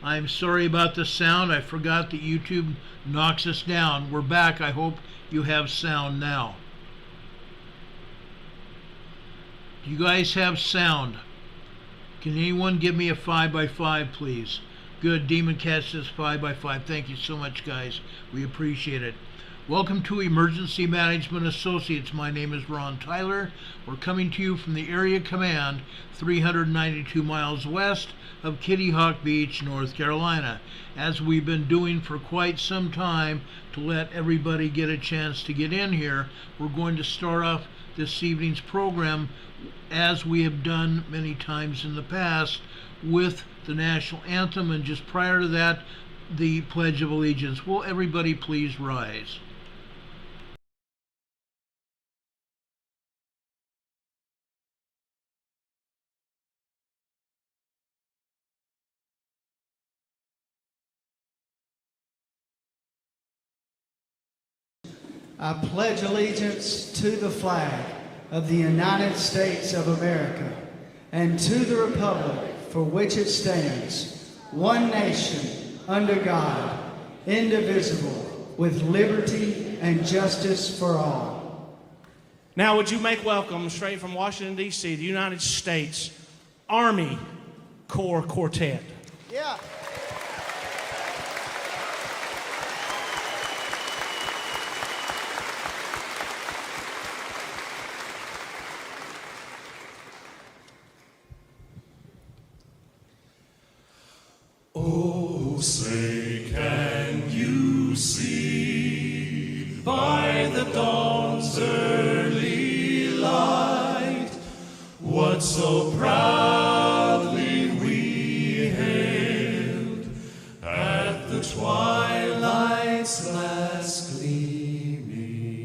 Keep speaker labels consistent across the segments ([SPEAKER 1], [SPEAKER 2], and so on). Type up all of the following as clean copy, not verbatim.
[SPEAKER 1] I'm sorry about the sound. I forgot that YouTube knocks us down. We're back. I hope you have sound now. Do you guys have sound? Can anyone give me a 5x5, please? Good. Demon Cat says 5x5. Thank you so much, guys. We appreciate it. Welcome to Emergency Management Associates. My name is Ron Tyler. We're coming to you from the Area Command, 392 miles west of Kitty Hawk Beach, North Carolina, as we've been doing for quite some time to let everybody get a chance to get in here. We're going to start off this evening's program, as we have done many times in the past, with the national anthem, and just prior to that, the Pledge of Allegiance. Will everybody please rise?
[SPEAKER 2] I pledge allegiance to the flag of the United States of America and to the republic for which it stands, one nation, under God, indivisible, with liberty and justice for all.
[SPEAKER 3] Now would you make welcome, straight from Washington, D.C., the United States Army Corps Quartet.
[SPEAKER 2] Yeah.
[SPEAKER 4] Oh, say, can you see by the dawn's early light what so proudly we hailed at the twilight's last gleaming,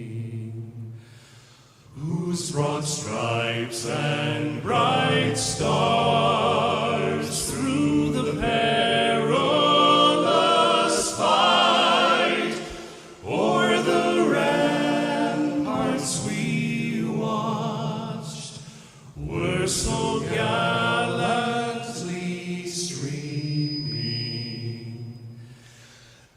[SPEAKER 4] whose broad stripes and bright stars through the perilous fight o'er the ramparts we watched were so gallantly streaming,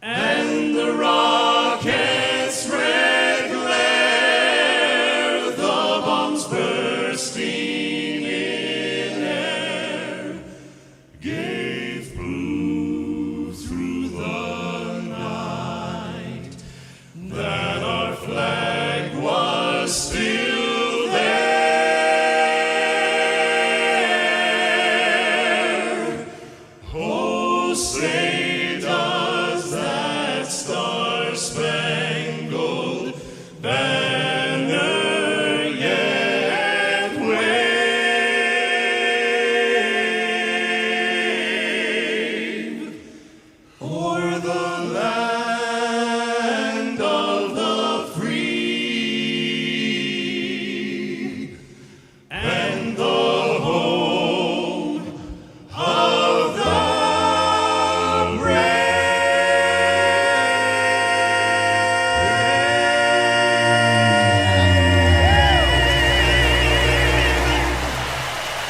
[SPEAKER 4] and the rockets' red glare, the bombs bursting in air, gave proof through the night that our flag was still there. Oh, say does that star-spangled banner yet wave o'er the land of the free and the home of the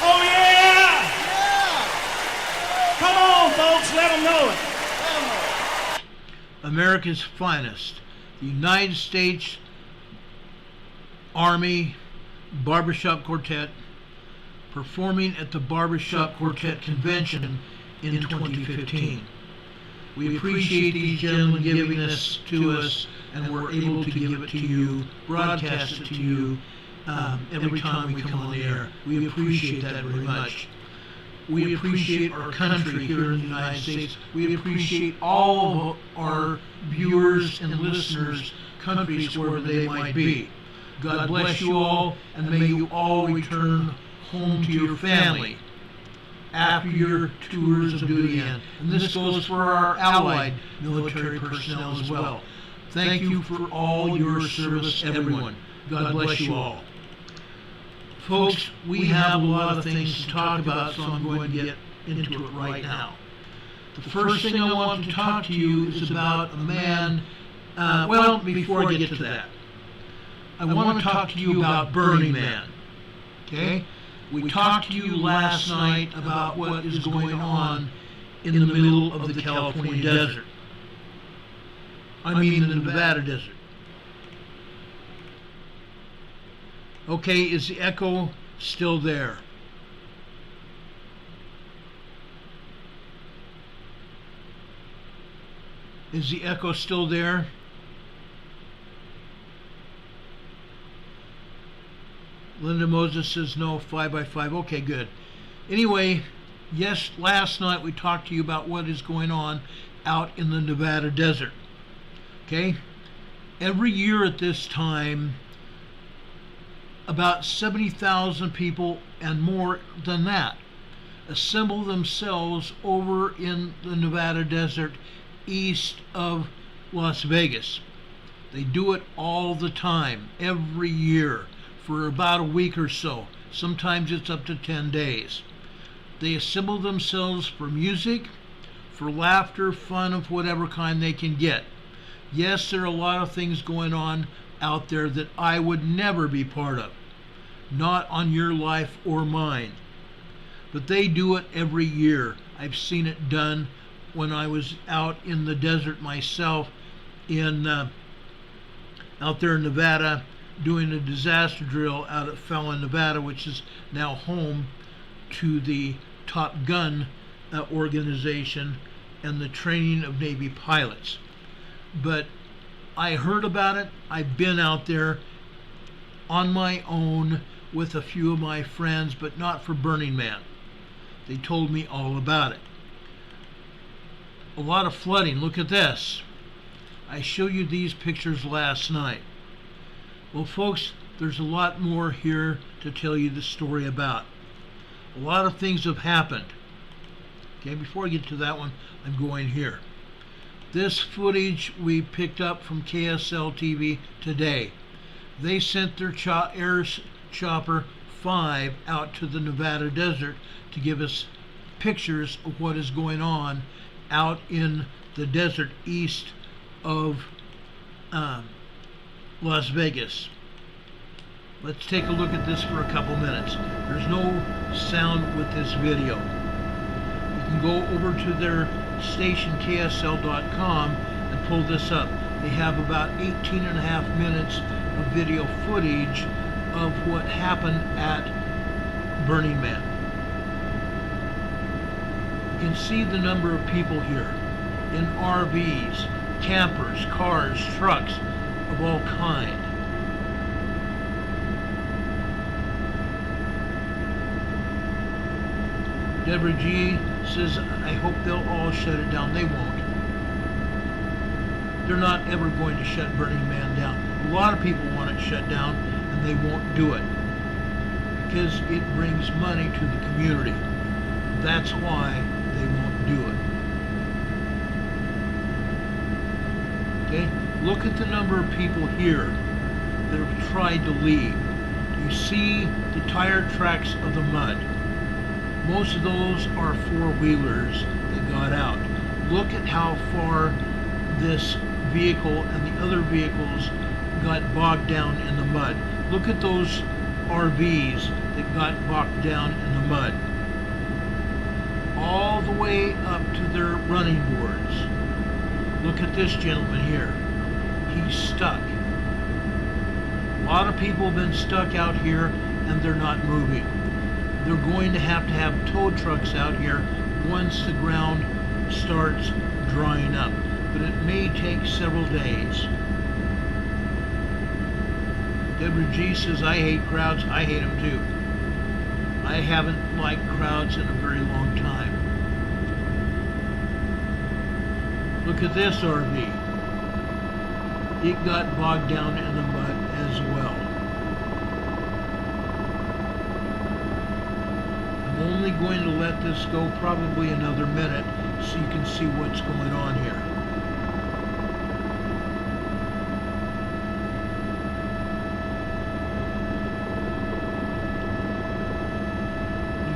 [SPEAKER 3] Oh, yeah! Come on, folks, let them know it.
[SPEAKER 1] America's finest, the United States Army Barbershop Quartet, performing at the Barbershop Quartet Convention in 2015. We appreciate these gentlemen giving this to us, and we're able to give it to you, broadcast it to you every time we come on the air. We appreciate that very much. We appreciate our country here in the United States. We appreciate all of our viewers and listeners, countries wherever they might be. God bless you all, and may you all return home to your family after your tours of duty end. And this goes for our allied military personnel as well. Thank you for all your service, everyone. God bless you all. Folks, we have a lot of things to talk about, so I'm going to get into it right now. The first thing I want to talk to you is about a man, well, before I get to that, I want to talk to you about Burning Man, okay? We talked to you last night about what is going on in the middle of the California desert. I mean the Nevada desert. Okay, is the echo still there? Is the echo still there? Linda Moses says no, 5x5. Okay, good. Anyway, yes, last night we talked to you about what is going on out in the Nevada desert. Okay? Every year at this time, about 70,000 people and more than that assemble themselves over in the Nevada desert east of Las Vegas. They do it all the time, every year, for about a week or so. Sometimes it's up to 10 days. They assemble themselves for music, for laughter, fun of whatever kind they can get. Yes, there are a lot of things going on out there that I would never be part of. Not on your life or mine. But they do it every year. I've seen it done when I was out in the desert myself out there in Nevada doing a disaster drill out at Fallon, Nevada, which is now home to the Top Gun organization and the training of Navy pilots. But I heard about it. I've been out there on my own with a few of my friends, but not for Burning Man. They told me all about it. A lot of flooding. Look at this. I showed you these pictures last night. Well, folks, there's a lot more here to tell you the story about. A lot of things have happened. Okay, before I get to that one, I'm going here. This footage we picked up from KSL TV today. They sent their Air Chopper 5 out to the Nevada desert to give us pictures of what is going on out in the desert east of Las Vegas. Let's take a look at this for a couple minutes. There's no sound with this video. You can go over to their station KSL.com and pull this up. They have about 18 and a half minutes of video footage of what happened at Burning Man. You can see the number of people here in RVs, campers, cars, trucks of all kind. Deborah G says, I hope they'll all shut it down. They won't. They're not ever going to shut Burning Man down. A lot of people want it shut down, and they won't do it because it brings money to the community. That's why they won't do it. Okay? Look at the number of people here that have tried to leave. You see the tire tracks of the mud. Most of those are four-wheelers that got out. Look at how far this vehicle and the other vehicles got bogged down in the mud. Look at those RVs that got bogged down in the mud. All the way up to their running boards. Look at this gentleman here. He's stuck. A lot of people have been stuck out here and they're not moving. They're going to have tow trucks out here once the ground starts drying up. But it may take several days. Deborah G says, I hate crowds. I hate them too. I haven't liked crowds in a very long time. Look at this RV. It got bogged down in the mud as well. I'm only going to let this go probably another minute so you can see what's going on here.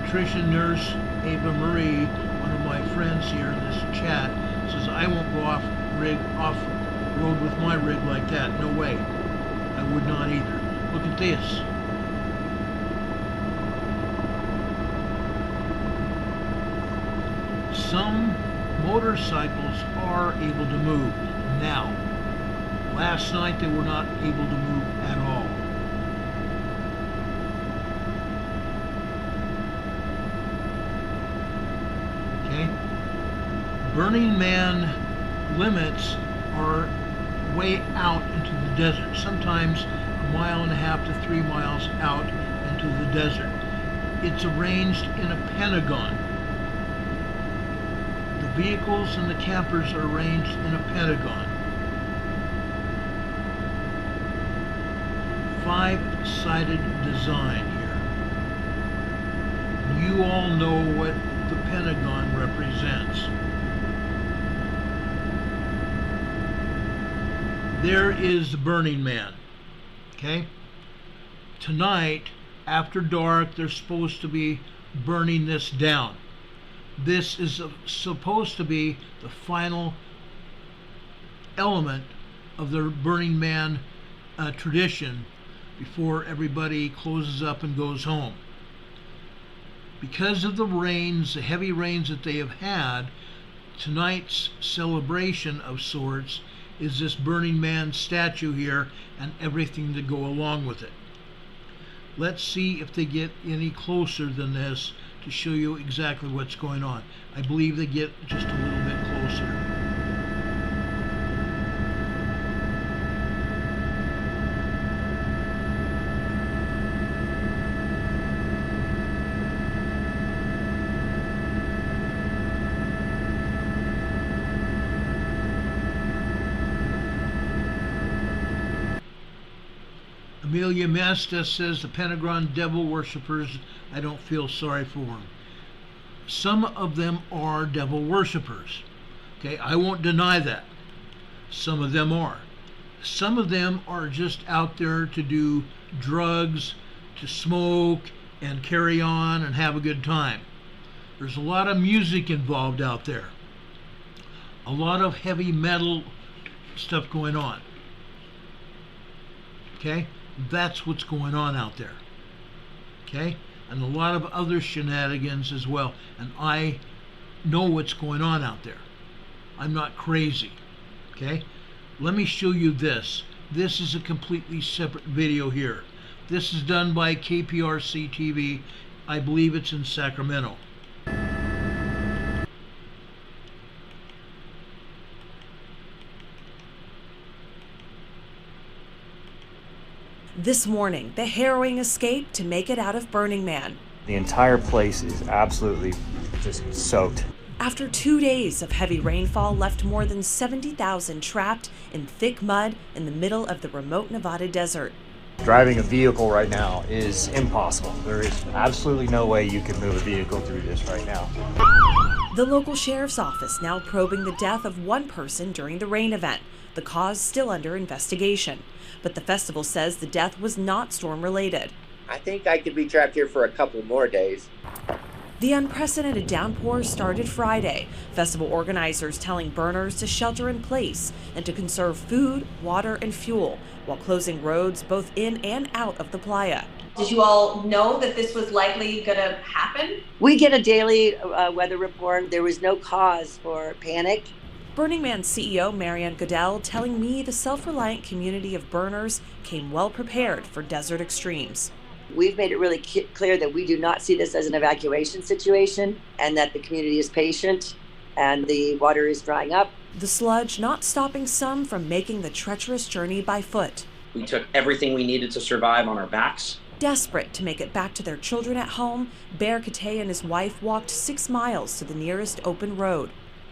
[SPEAKER 1] Nutrition nurse Ava Marie, one of my friends here in this chat, says I won't go off road with my rig like that. No way. I would not either. Look at this. Some motorcycles are able to move now. Last night they were not able to move at all. Okay? Burning Man limits are way out into the desert, sometimes 1.5 to 3 miles out into the desert. It's arranged in a pentagon. The vehicles and the campers are arranged in a pentagon. 5-sided design here. You all know what the pentagon represents. There is the Burning Man. Okay? Tonight, after dark, they're supposed to be burning this down. This is supposed to be the final element of the Burning Man tradition before everybody closes up and goes home. Because of the rains, the heavy rains that they have had, tonight's celebration of sorts is this Burning Man statue here and everything to go along with it. Let's see if they get any closer than this to show you exactly what's going on. I believe they get just a little bit closer. Amelia Mesta says the Pentagon devil worshippers, I don't feel sorry for them. Some of them are devil worshippers. Okay, I won't deny that. Some of them are. Some of them are just out there to do drugs, to smoke, and carry on and have a good time. There's a lot of music involved out there. A lot of heavy metal stuff going on. Okay? That's what's going on out there. Okay? And a lot of other shenanigans as well. And I know what's going on out there. I'm not crazy. Okay? Let me show you this. This is a completely separate video here. This is done by KPRC TV. I believe it's in Sacramento.
[SPEAKER 5] This morning, the harrowing escape to make it out of Burning Man.
[SPEAKER 6] The entire place is absolutely just soaked.
[SPEAKER 5] After 2 days of heavy rainfall left more than 70,000 trapped in thick mud in the middle of the remote Nevada desert.
[SPEAKER 6] Driving a vehicle right now is impossible. There is absolutely no way you can move a vehicle through this right now.
[SPEAKER 5] The local sheriff's office now probing the death of one person during the rain event. The cause still under investigation. But the festival says the death was not storm-related.
[SPEAKER 7] I think I could be trapped here for a couple more days.
[SPEAKER 5] The unprecedented downpour started Friday. Festival organizers telling burners to shelter in place and to conserve food, water, and fuel while closing roads both in and out of the playa.
[SPEAKER 8] Did you all know that this was likely going to happen?
[SPEAKER 9] We get a daily weather report. There was no cause for panic.
[SPEAKER 5] Burning Man CEO Marianne Goodell telling me the self-reliant community of burners came well prepared for desert extremes.
[SPEAKER 9] We've made it really clear that we do not see this as an evacuation situation and that the community is patient and the water is drying up.
[SPEAKER 5] The sludge not stopping some from making the treacherous journey by foot.
[SPEAKER 7] We took everything we needed to survive on our backs.
[SPEAKER 5] Desperate to make it back to their children at home, Bear Kate and his wife walked 6 miles to the nearest open road.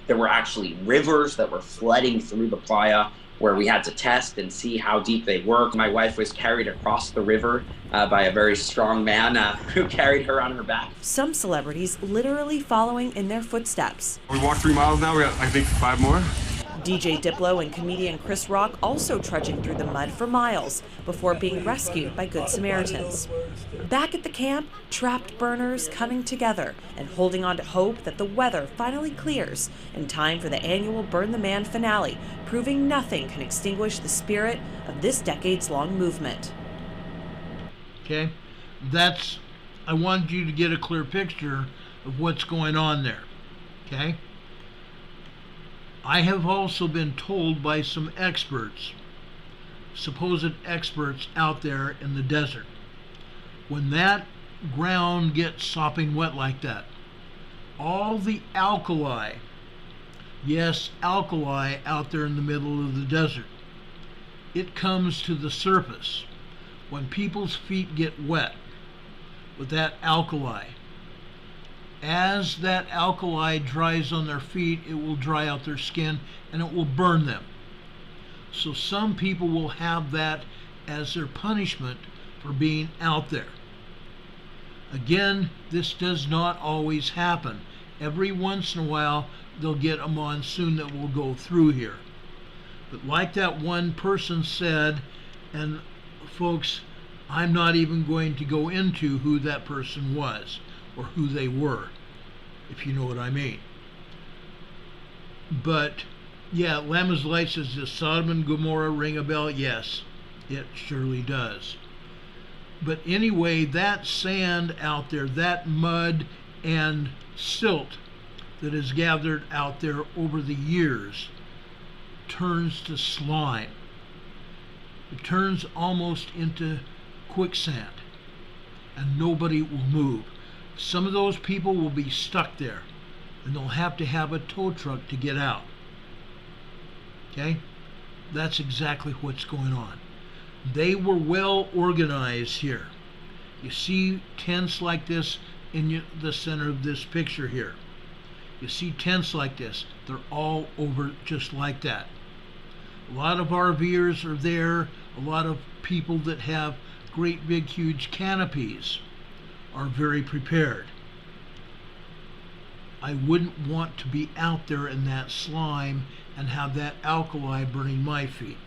[SPEAKER 7] There were actually rivers that were flooding through the playa where we had to test and see how deep they were. My wife was carried across the river by a very strong man who carried her on her back.
[SPEAKER 5] Some celebrities literally following in their footsteps.
[SPEAKER 10] We walked 3 miles now, we got, I think, 5 more.
[SPEAKER 5] DJ Diplo and comedian Chris Rock also trudging through the mud for miles before being rescued by Good Samaritans. Back at the camp, trapped burners coming together and holding on to hope that the weather finally clears in time for the annual Burn the Man finale, proving nothing can extinguish the spirit of this decades-long movement.
[SPEAKER 1] Okay, I wanted you to get a clear picture of what's going on there. Okay, I have also been told by some experts, supposed experts out there in the desert, when that ground gets sopping wet like that, all the alkali, yes, alkali out there in the middle of the desert, it comes to the surface. When people's feet get wet with that alkali, as that alkali dries on their feet, it will dry out their skin and it will burn them. So some people will have that as their punishment for being out there. Again, this does not always happen. Every once in a while, they'll get a monsoon that will go through here. But like that one person said, and folks, I'm not even going to go into who that person was or who they were, if you know what I mean. But yeah, Lama's Light says, does Sodom and Gomorrah ring a bell? Yes, it surely does. But anyway, that sand out there, that mud and silt that is gathered out there over the years turns to slime. It turns almost into quicksand, and nobody will move. Some of those people will be stuck there, and they'll have to have a tow truck to get out. Okay? That's exactly what's going on. They were well organized here. You see tents like this in the center of this picture here. You see tents like this. They're all over just like that. A lot of RVers are there. A lot of people that have great big huge canopies are very prepared. I wouldn't want to be out there in that slime and have that alkali burning my feet.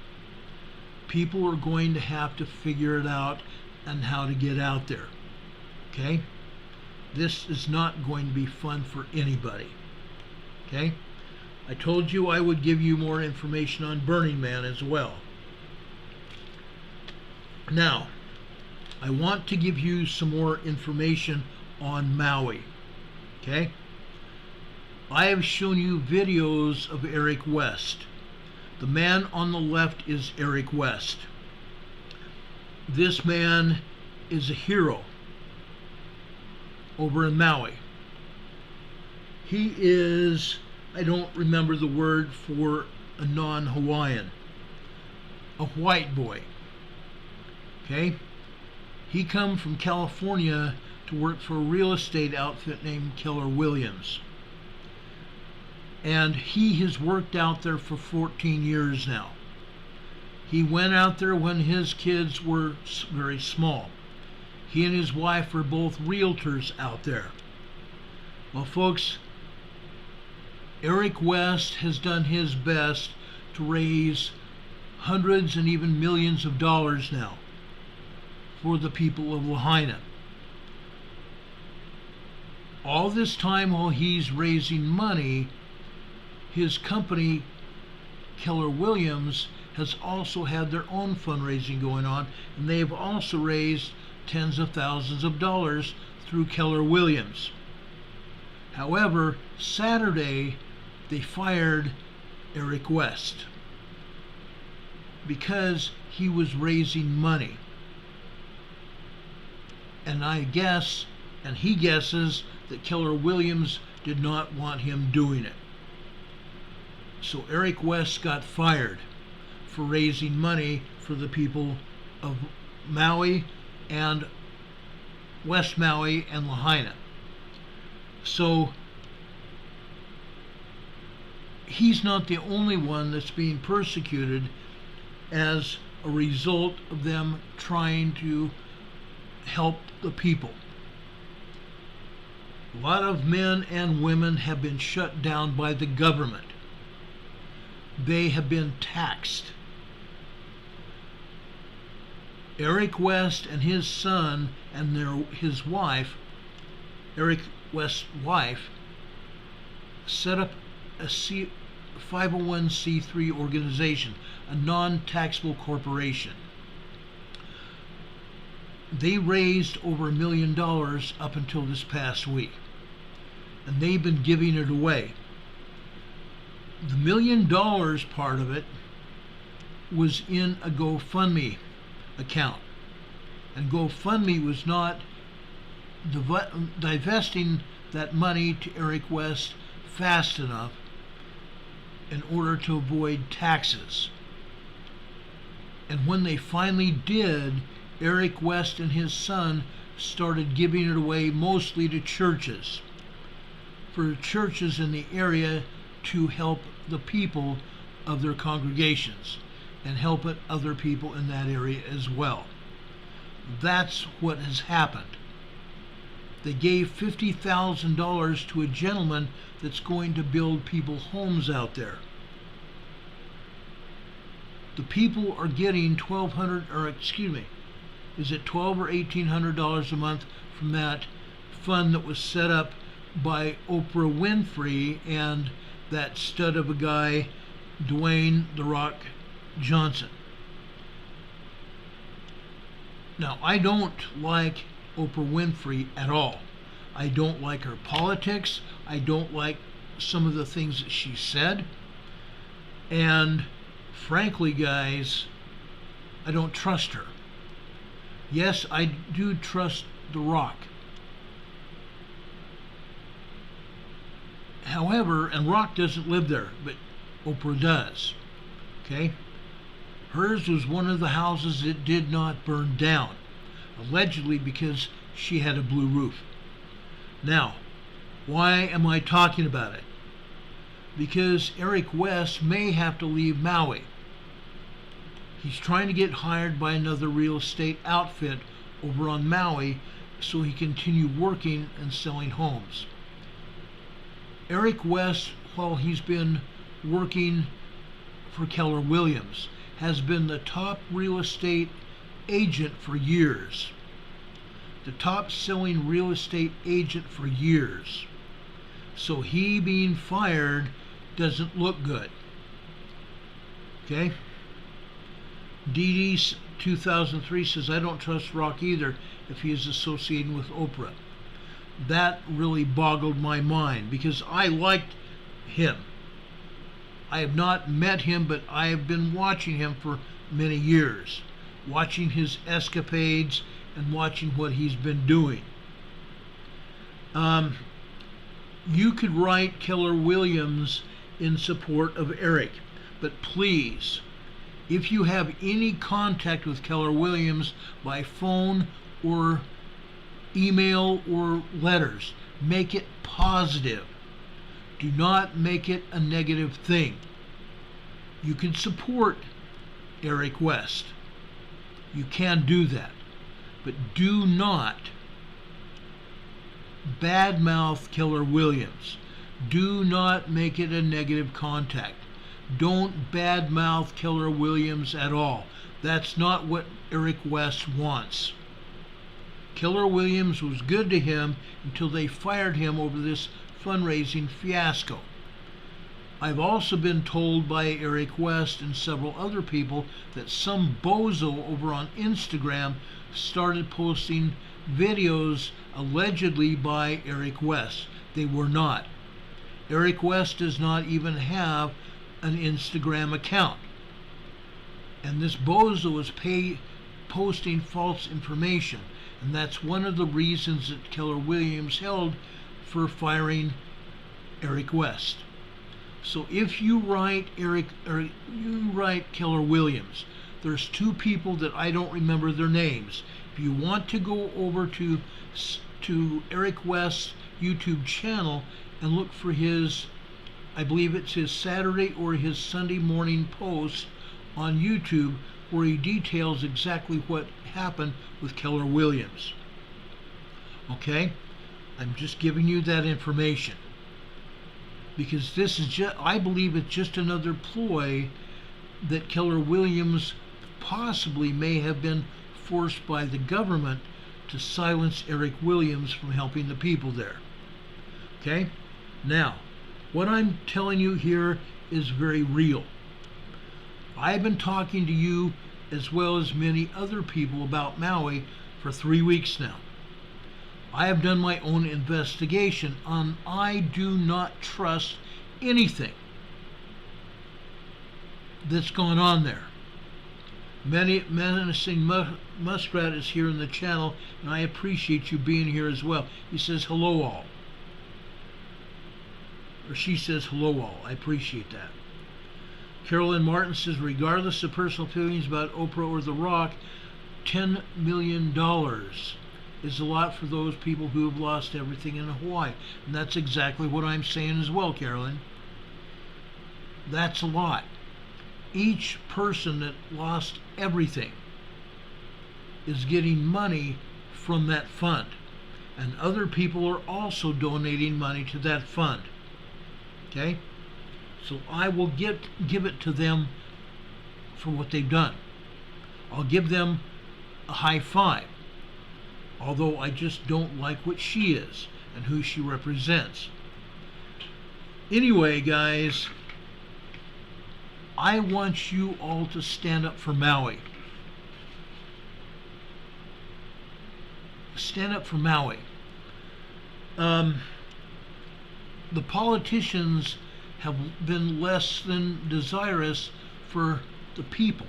[SPEAKER 1] People are going to have to figure it out and how to get out there. Okay? This is not going to be fun for anybody. Okay? I told you I would give you more information on Burning Man as well. Now, I want to give you some more information on Maui. Okay? I have shown you videos of Eric West. The man on the left is Eric West. This man is a hero over in Maui. He is, I don't remember the word for a non-Hawaiian, a white boy. Okay? He come from California to work for a real estate outfit named Keller Williams. And he has worked out there for 14 years now. He went out there when his kids were very small. He and his wife are both realtors out there. Well, folks, Eric West has done his best to raise hundreds and even millions of dollars now for the people of Lahaina. All this time while he's raising money, his company, Keller Williams, has also had their own fundraising going on, and they have also raised tens of thousands of dollars through Keller Williams. However, Saturday, they fired Eric West because he was raising money. And I guess, and he guesses, that Keller Williams did not want him doing it. So Eric West got fired for raising money for the people of Maui and West Maui and Lahaina. So he's not the only one that's being persecuted as a result of them trying to help the people. A lot of men and women have been shut down by the government. They have been taxed. Eric West and his son and his wife, Eric West's wife, set up a 501c3 organization, a non-taxable corporation. They raised over $1 million up until this past week, and they've been giving it away. The $1 million part of it was in a GoFundMe account. And GoFundMe was not divesting that money to Eric West fast enough in order to avoid taxes. And when they finally did, Eric West and his son started giving it away mostly to churches, for churches in the area to help the people of their congregations and help other people in that area as well. That's what has happened. They gave $50,000 to a gentleman that's going to build people homes out there. The people are getting is it $1,200 or $1,800 a month from that fund that was set up by Oprah Winfrey and that stud of a guy, Dwayne "The Rock" Johnson. Now, I don't like Oprah Winfrey at all. I don't like her politics. I don't like some of the things that she said. And frankly, guys, I don't trust her. Yes, I do trust The Rock. However, and Rock doesn't live there, but Oprah does. Okay? Hers was one of the houses that did not burn down, allegedly because she had a blue roof. Now, why am I talking about it? Because Eric West may have to leave Maui. He's trying to get hired by another real estate outfit over on Maui so he can continue working and selling homes. Eric West, while he's been working for Keller Williams, has been the top real estate agent for years. The top selling real estate agent for years. So he being fired doesn't look good. Okay? DD 2003 says, I don't trust Rock either if he is associated with Oprah. That really boggled my mind because I liked him. I have not met him, but I have been watching him for many years, watching his escapades and watching what he's been doing. You could write Keller Williams in support of Eric, but please, if you have any contact with Keller Williams by phone or email or letters, make it positive. Do not make it a negative thing. You can support Eric West. You can do that. But do not badmouth Keller Williams. Do not make it a negative contact. Don't badmouth Keller Williams at all. That's not what Eric West wants. Keller Williams was good to him until they fired him over this fundraising fiasco. I've also been told by Eric West and several other people that some bozo over on Instagram started posting videos allegedly by Eric West. They were not. Eric West does not even have an Instagram account. And this bozo is posting false information. And that's one of the reasons that Keller Williams held for firing Eric West. So if you write Keller Williams, there's two people that I don't remember their names. If you want to go over to Eric West's YouTube channel and look for his, I believe it's his Saturday or his Sunday morning post on YouTube where he details exactly what happened with Keller Williams. Okay? I'm just giving you that information. Because this is just, I believe it's just another ploy that Keller Williams possibly may have been forced by the government to silence Eric Williams from helping the people there. Okay? Now, what I'm telling you here is very real. I've been talking to you as well as many other people about Maui for 3 weeks now. I have done my own investigation and I do not trust anything that's gone on there. Menacing Muskrat is here in the channel, and I appreciate you being here as well. He says hello all. Or she says hello all. I appreciate that. Carolyn Martin says, regardless of personal feelings about Oprah or The Rock, $10 million is a lot for those people who have lost everything in Hawaii. And that's exactly what I'm saying as well, Carolyn. That's a lot. Each person that lost everything is getting money from that fund. And other people are also donating money to that fund. Okay? So I will give it to them for what they've done. I'll give them a high five. Although I just don't like what she is and who she represents. Anyway, guys, I want you all to stand up for Maui. Stand up for Maui. The politicians have been less than desirous for the people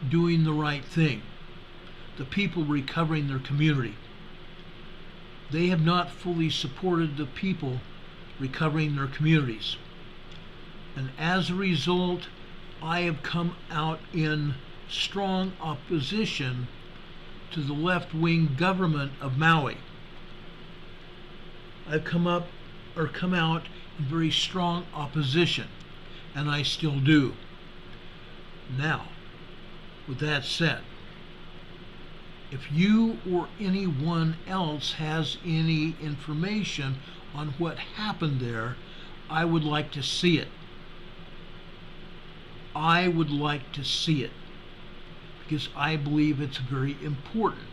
[SPEAKER 1] doing the right thing, the people recovering their community. They have not fully supported the people recovering their communities. And as a result, I have come out in strong opposition to the left-wing government of Maui. I've come out in very strong opposition, and I still do. Now, with that said, if you or anyone else has any information on what happened there, I would like to see it. I would like to see it, because I believe it's very important.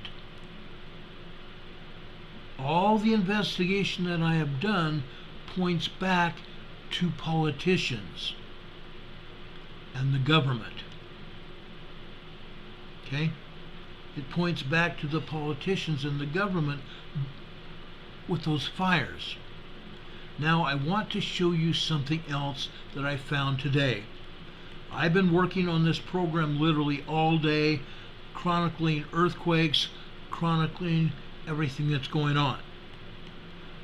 [SPEAKER 1] All the investigation that I have done points back to politicians and the government. Okay? It points back to the politicians and the government with those fires. Now I want to show you something else that I found today. I've been working on this program literally all day, chronicling earthquakes, chronicling everything that's going on.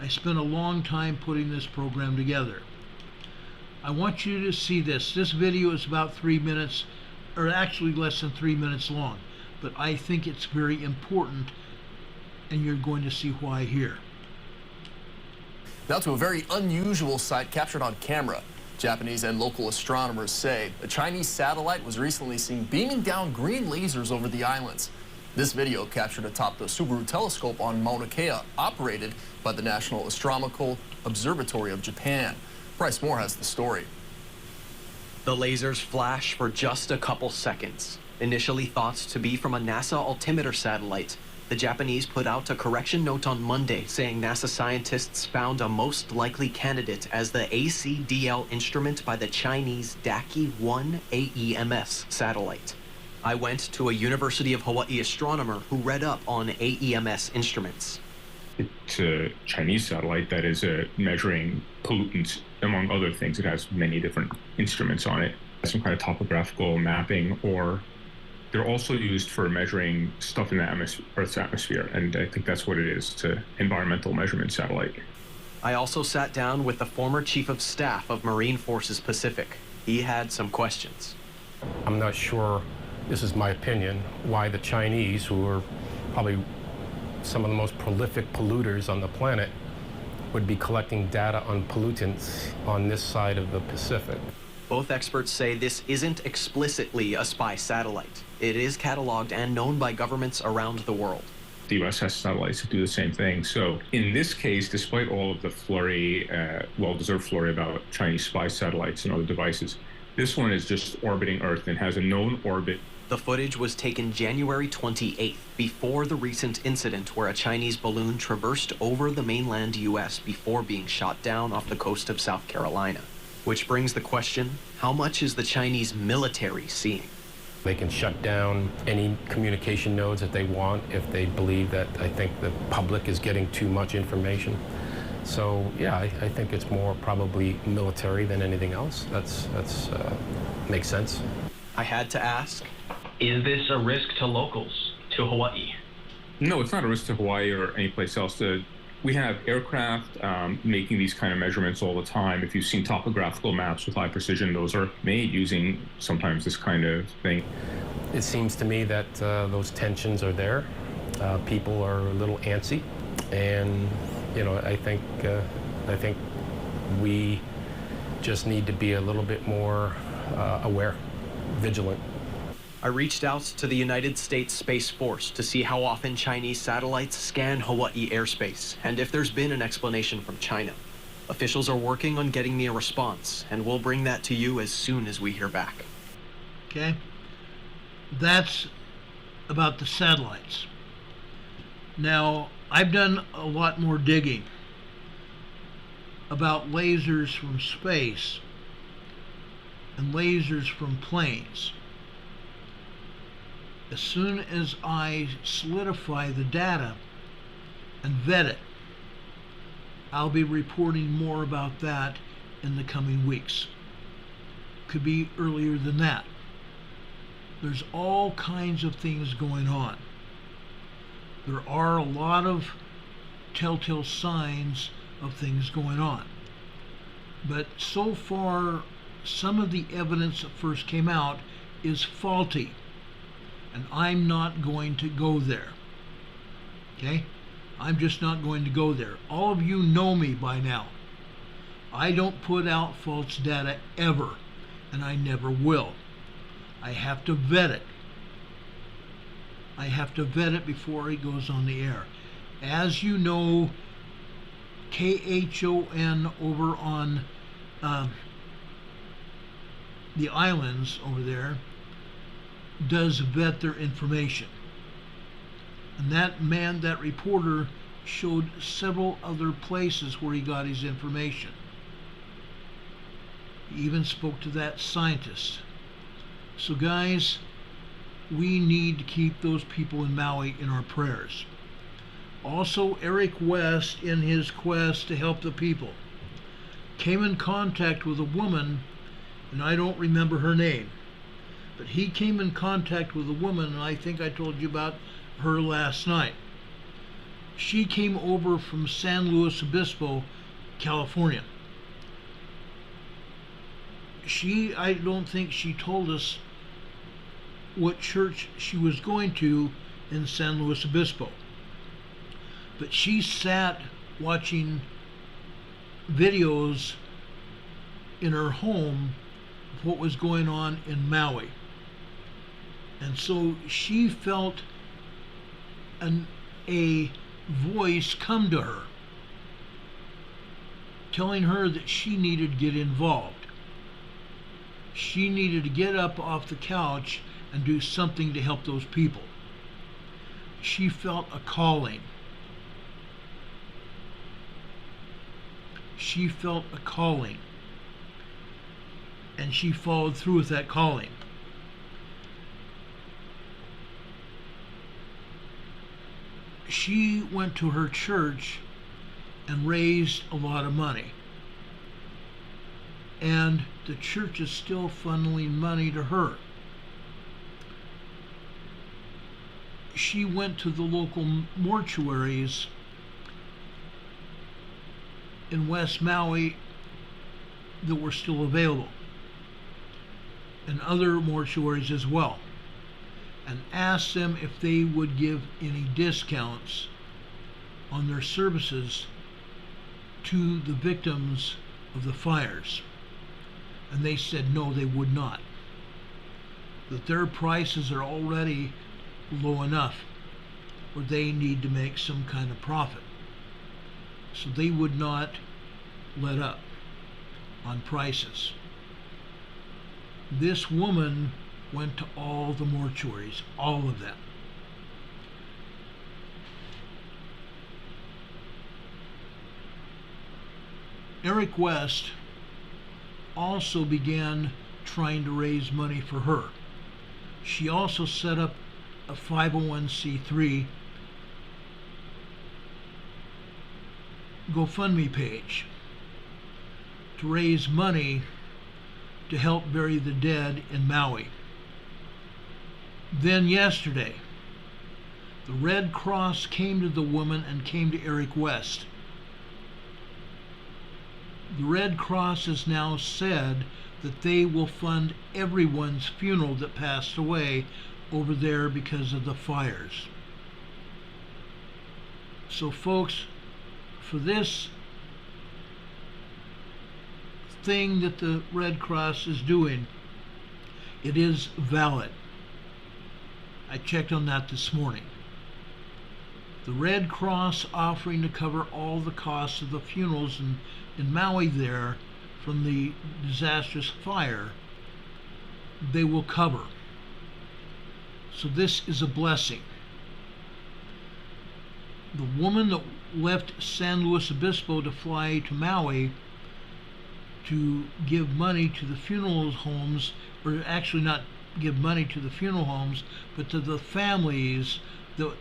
[SPEAKER 1] I spent a long time putting this program together. I want you to see this. This video is about 3 minutes, or actually less than 3 minutes long, but I think it's very important, and you're going to see why here.
[SPEAKER 11] Now to a very unusual sight captured on camera. Japanese and local astronomers say a Chinese satellite was recently seen beaming down green lasers over the islands. This video captured atop the Subaru telescope on Mauna Kea, operated by the National Astronomical Observatory of Japan. Bryce Moore has the story.
[SPEAKER 12] The lasers flash for just a couple seconds. Initially thought to be from a NASA altimeter satellite, the Japanese put out a correction note on Monday saying NASA scientists found a most likely candidate as the ACDL instrument by the Chinese Daki-1 AEMS satellite. I went to a University of Hawaii astronomer who read up on AEMS instruments.
[SPEAKER 13] It's a Chinese satellite that is measuring pollutants, among other things. It has many different instruments on it, some kind of topographical mapping, or they're also used for measuring stuff in the Earth's atmosphere, and I think that's what it is. It's an environmental measurement satellite.
[SPEAKER 12] I also sat down with the former Chief of Staff of Marine Forces Pacific. He had some questions.
[SPEAKER 14] I'm not sure, this is my opinion, why the Chinese, who are probably some of the most prolific polluters on the planet, would be collecting data on pollutants on this side of the Pacific.
[SPEAKER 12] Both experts say this isn't explicitly a spy satellite. It is cataloged and known by governments around the world.
[SPEAKER 13] The U.S. has satellites that do the same thing. So in this case, despite all of the flurry, well-deserved flurry about Chinese spy satellites and other devices, this one is just orbiting Earth and has a known orbit.
[SPEAKER 12] The footage was taken January 28th, before the recent incident where a Chinese balloon traversed over the mainland U.S. before being shot down off the coast of South Carolina. Which brings the question, how much is the Chinese military seeing?
[SPEAKER 14] They can shut down any communication nodes that they want if they believe that, I think, the public is getting too much information. So yeah, I think it's more probably military than anything else. That's makes sense.
[SPEAKER 12] I had to ask,
[SPEAKER 15] is this a risk to locals, to Hawaii?
[SPEAKER 13] No, it's not a risk to Hawaii or any place else. We have aircraft making these kind of measurements all the time. If you've seen topographical maps with high precision, those are made using sometimes this kind of thing.
[SPEAKER 14] It seems to me that those tensions are there. People are a little antsy, and I think we just need to be a little bit more aware, vigilant.
[SPEAKER 12] I reached out to the United States Space Force to see how often Chinese satellites scan Hawaii airspace and if there's been an explanation from China. Officials are working on getting me a response, and we'll bring that to you as soon as we hear back.
[SPEAKER 1] Okay? That's about the satellites. Now, I've done a lot more digging about lasers from space and lasers from planes. As soon as I solidify the data and vet it, I'll be reporting more about that in the coming weeks. Could be earlier than that. There's all kinds of things going on. There are a lot of telltale signs of things going on. But so far, some of the evidence that first came out is faulty. And I'm not going to go there. Okay? I'm just not going to go there. All of you know me by now. I don't put out false data ever, and I never will. I have to vet it. I have to vet it before it goes on the air. As you know, KHON over on the islands over there does vet their information. And that reporter showed several other places where he got his information. He even spoke to that scientist. So guys, we need to keep those people in Maui in our prayers. Also, Eric West, in his quest to help the people, came in contact with a woman, and I don't remember her name, but he came in contact with a woman, and I think I told you about her last night. She came over from San Luis Obispo, California. I don't think she told us what church she was going to in San Luis Obispo. But she sat watching videos in her home of what was going on in Maui. And so she felt a voice come to her, telling her that she needed to get involved. She needed to get up off the couch and do something to help those people. She felt a calling. She felt a calling. And she followed through with that calling. She went to her church and raised a lot of money. And the church is still funneling money to her. She went to the local mortuaries in West Maui that were still available, and other mortuaries as well, and asked them if they would give any discounts on their services to the victims of the fires. And they said no, they would not. That their prices are already low enough where they need to make some kind of profit. So they would not let up on prices. This woman went to all the mortuaries, all of them. Eric West also began trying to raise money for her. She also set up a 501c3 GoFundMe page to raise money to help bury the dead in Maui. Then yesterday, the Red Cross came to the woman and came to Eric West. The Red Cross has now said that they will fund everyone's funeral that passed away over there because of the fires. So folks, for this thing that the Red Cross is doing, it is valid. I checked on that this morning. The Red Cross offering to cover all the costs of the funerals in Maui there from the disastrous fire, they will cover. So this is a blessing. The woman that left San Luis Obispo to fly to Maui to give money to the funeral homes, or actually not give money to the funeral homes, but to the families that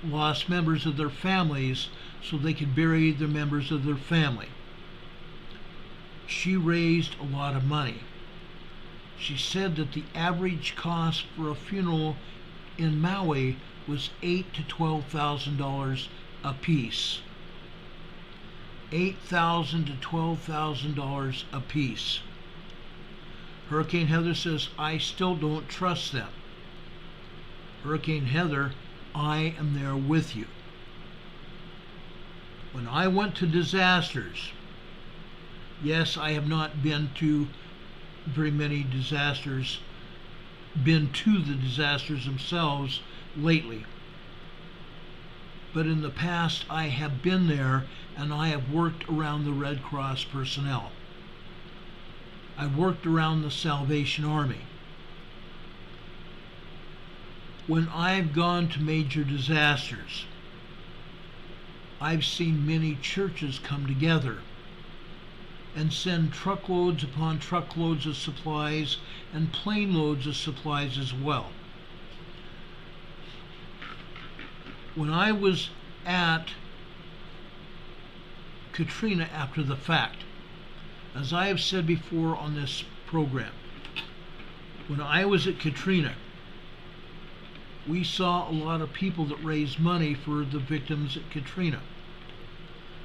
[SPEAKER 1] lost members of their families so they could bury the members of their family. She raised a lot of money. She said that the average cost for a funeral in Maui was $8,000 to $12,000 a piece. $8,000 to $12,000 a piece. Hurricane Heather says, I still don't trust them. Hurricane Heather, I am there with you. When I went to disasters, yes, I have not been to very many disasters, been to the disasters themselves lately. But in the past, I have been there and I have worked around the Red Cross personnel. I've worked around the Salvation Army. When I've gone to major disasters, I've seen many churches come together and send truckloads upon truckloads of supplies and plane loads of supplies as well. When I was at Katrina after the fact, as I have said before on this program, when I was at Katrina, we saw a lot of people that raised money for the victims at Katrina.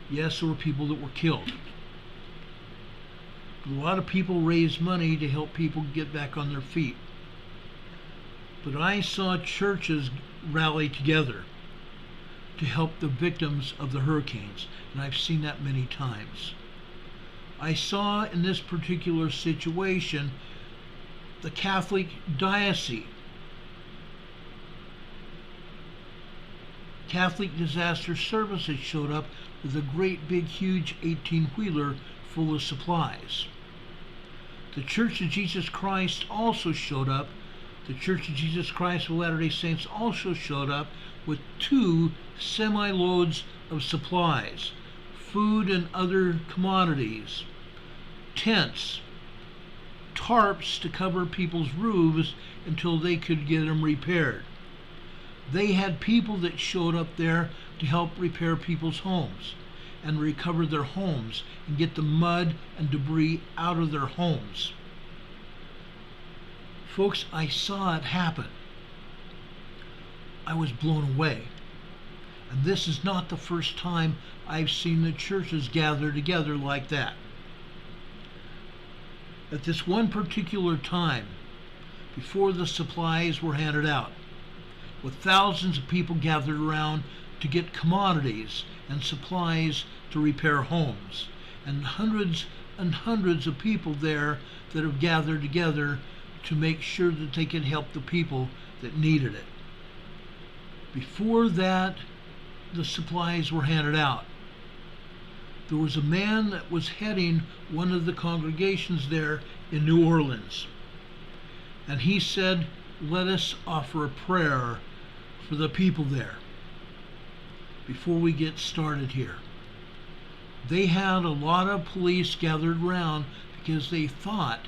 [SPEAKER 1] Yes, there were people that were killed. But a lot of people raised money to help people get back on their feet. But I saw churches rally together to help the victims of the hurricanes, and I've seen that many times. I saw in this particular situation the Catholic diocese, Catholic Disaster Services showed up with a great big huge 18-wheeler full of supplies. The Church of Jesus Christ also showed up. The Church of Jesus Christ of Latter-day Saints also showed up with 2 semi-loads of supplies, food and other commodities, tents, tarps to cover people's roofs until they could get them repaired. They had people that showed up there to help repair people's homes and recover their homes and get the mud and debris out of their homes. Folks, I saw it happen. I was blown away. And this is not the first time I've seen the churches gather together like that. At this one particular time, before the supplies were handed out, with thousands of people gathered around to get commodities and supplies to repair homes, and hundreds of people there that have gathered together to make sure that they can help the people that needed it. Before that, the supplies were handed out. There was a man that was heading one of the congregations there in New Orleans, and he said, let us offer a prayer for the people there before we get started here. They had a lot of police gathered around because they thought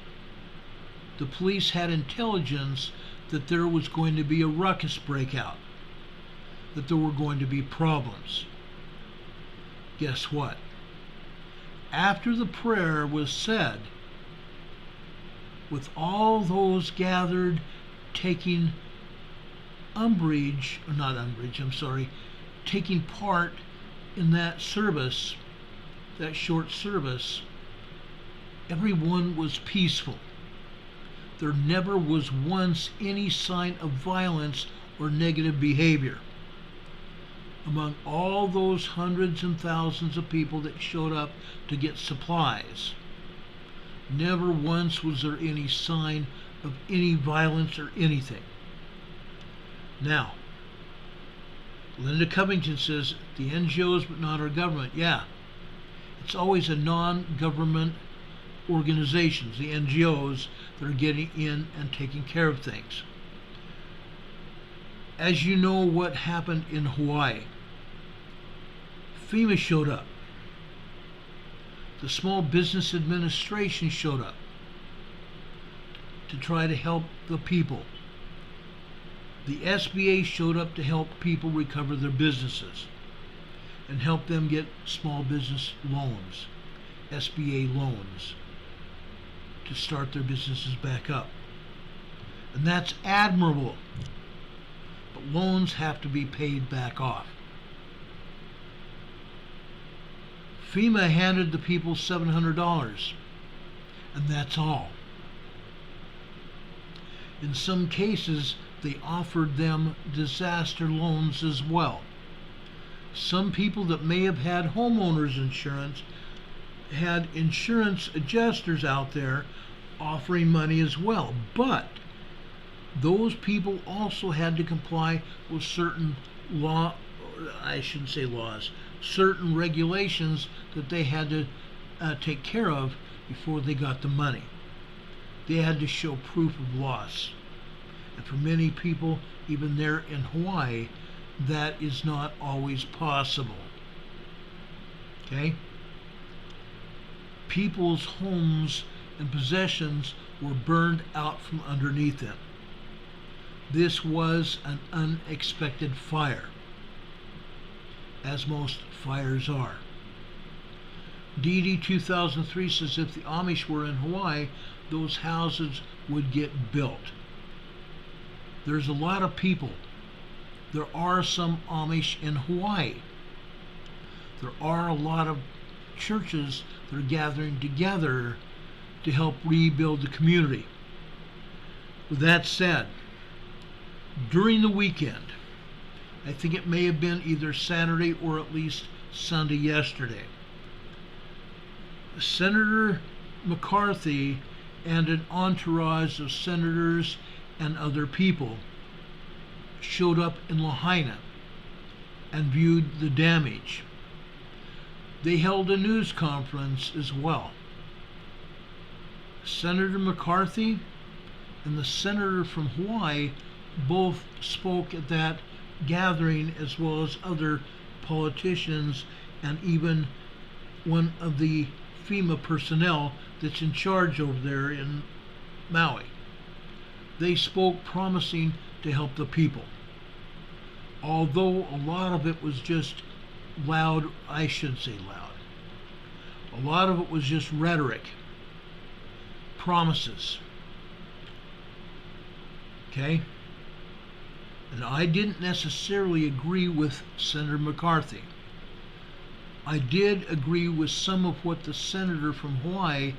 [SPEAKER 1] the police had intelligence that there was going to be a ruckus breakout, that there were going to be problems. Guess what? after the prayer was said, with all those gathered taking taking part in that service, that short service, everyone was peaceful. There never was once any sign of violence or negative behavior. Among all those hundreds and thousands of people that showed up to get supplies, never once was there any sign of any violence or anything. Now, Linda Covington says, the NGOs but not our government. Yeah, it's always a non-government organizations, the NGOs, that are getting in and taking care of things. As you know what happened in Hawaii, FEMA showed up. The Small Business Administration showed up to try to help the people. The SBA showed up to help people recover their businesses and help them get small business loans, SBA loans, to start their businesses back up. And that's admirable. But loans have to be paid back off. FEMA handed the people $700, and that's all. In some cases, they offered them disaster loans as well. Some people that may have had homeowners insurance had insurance adjusters out there offering money as well, but those people also had to comply with certain certain regulations that they had to take care of before they got the money. They had to show proof of loss. And for many people, even there in Hawaii, that is not always possible. Okay? People's homes and possessions were burned out from underneath them. This was an unexpected fire, as most fires are. DD 2003 says if the Amish were in Hawaii, those houses would get built. There's a lot of people. There are some Amish in Hawaii. There are a lot of churches that are gathering together to help rebuild the community. With that said, during the weekend, I think it may have been either Saturday or at least Sunday yesterday, Senator McCarthy and an entourage of senators and other people showed up in Lahaina and viewed the damage. They held a news conference as well. Senator McCarthy and the senator from Hawaii both spoke at that gathering, as well as other politicians and even one of the FEMA personnel that's in charge over there in Maui. They spoke promising to help the people. Although a lot of it was just loud, I should say loud. A lot of it was just rhetoric, promises. Okay? And I didn't necessarily agree with Senator McCarthy. I did agree with some of what the senator from Hawaii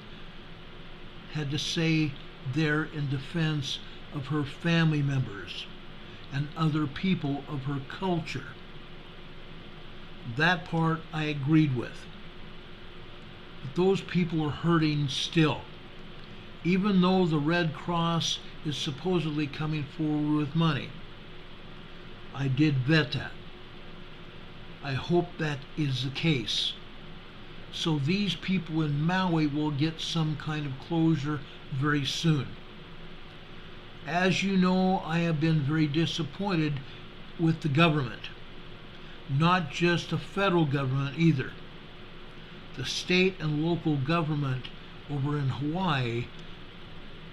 [SPEAKER 1] had to say there in defense of her family members and other people of her culture. That part I agreed with. But those people are hurting still. Even though the Red Cross is supposedly coming forward with money. I did vet that. I hope that is the case. So these people in Maui will get some kind of closure very soon. As you know, I have been very disappointed with the government. Not just the federal government either. The state and local government over in Hawaii,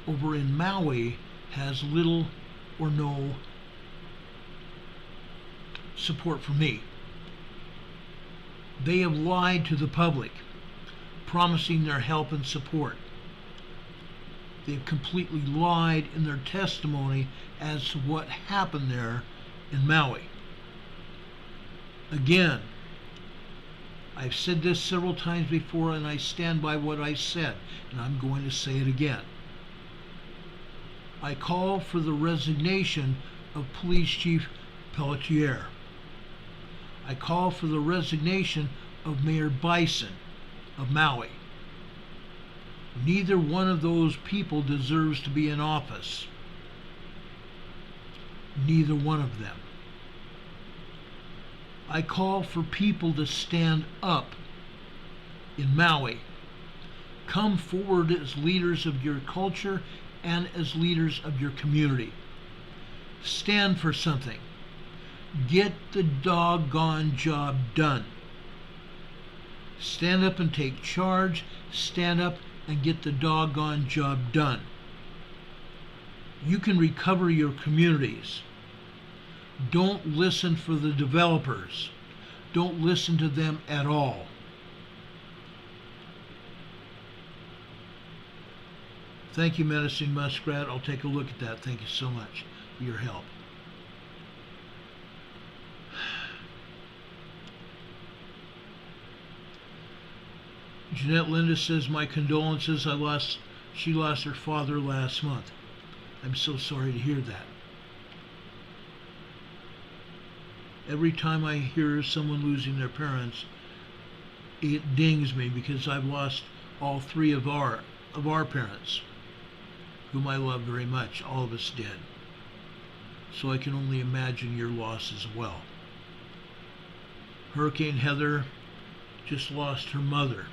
[SPEAKER 1] over in Maui, has little or no support for me. They have lied to the public. promising their help and support. They've completely lied in their testimony as to what happened there in Maui. Again, I've said this several times before, and I stand by what I said, and I'm going to say it again. I call for the resignation of Police Chief Pelletier. I call for the resignation of Mayor Bison of Maui. Neither one of those people deserves to be in office. Neither one of them. I call for people to stand up in Maui. Come forward as leaders of your culture and as leaders of your community. Stand for something. Get the doggone job done. Stand up and take charge. Stand up and get the doggone job done. You can recover your communities. Don't listen for the developers. Don't listen to them at all. Thank you, Medicine Muskrat. I'll take a look at that. Thank you so much for your help. Jeanette Linda says, my condolences. She lost her father last month. I'm so sorry to hear that. Every time I hear someone losing their parents, it dings me because I've lost all three of our parents, whom I love very much. All of us did. So I can only imagine your loss as well. Hurricane Heather just lost her mother,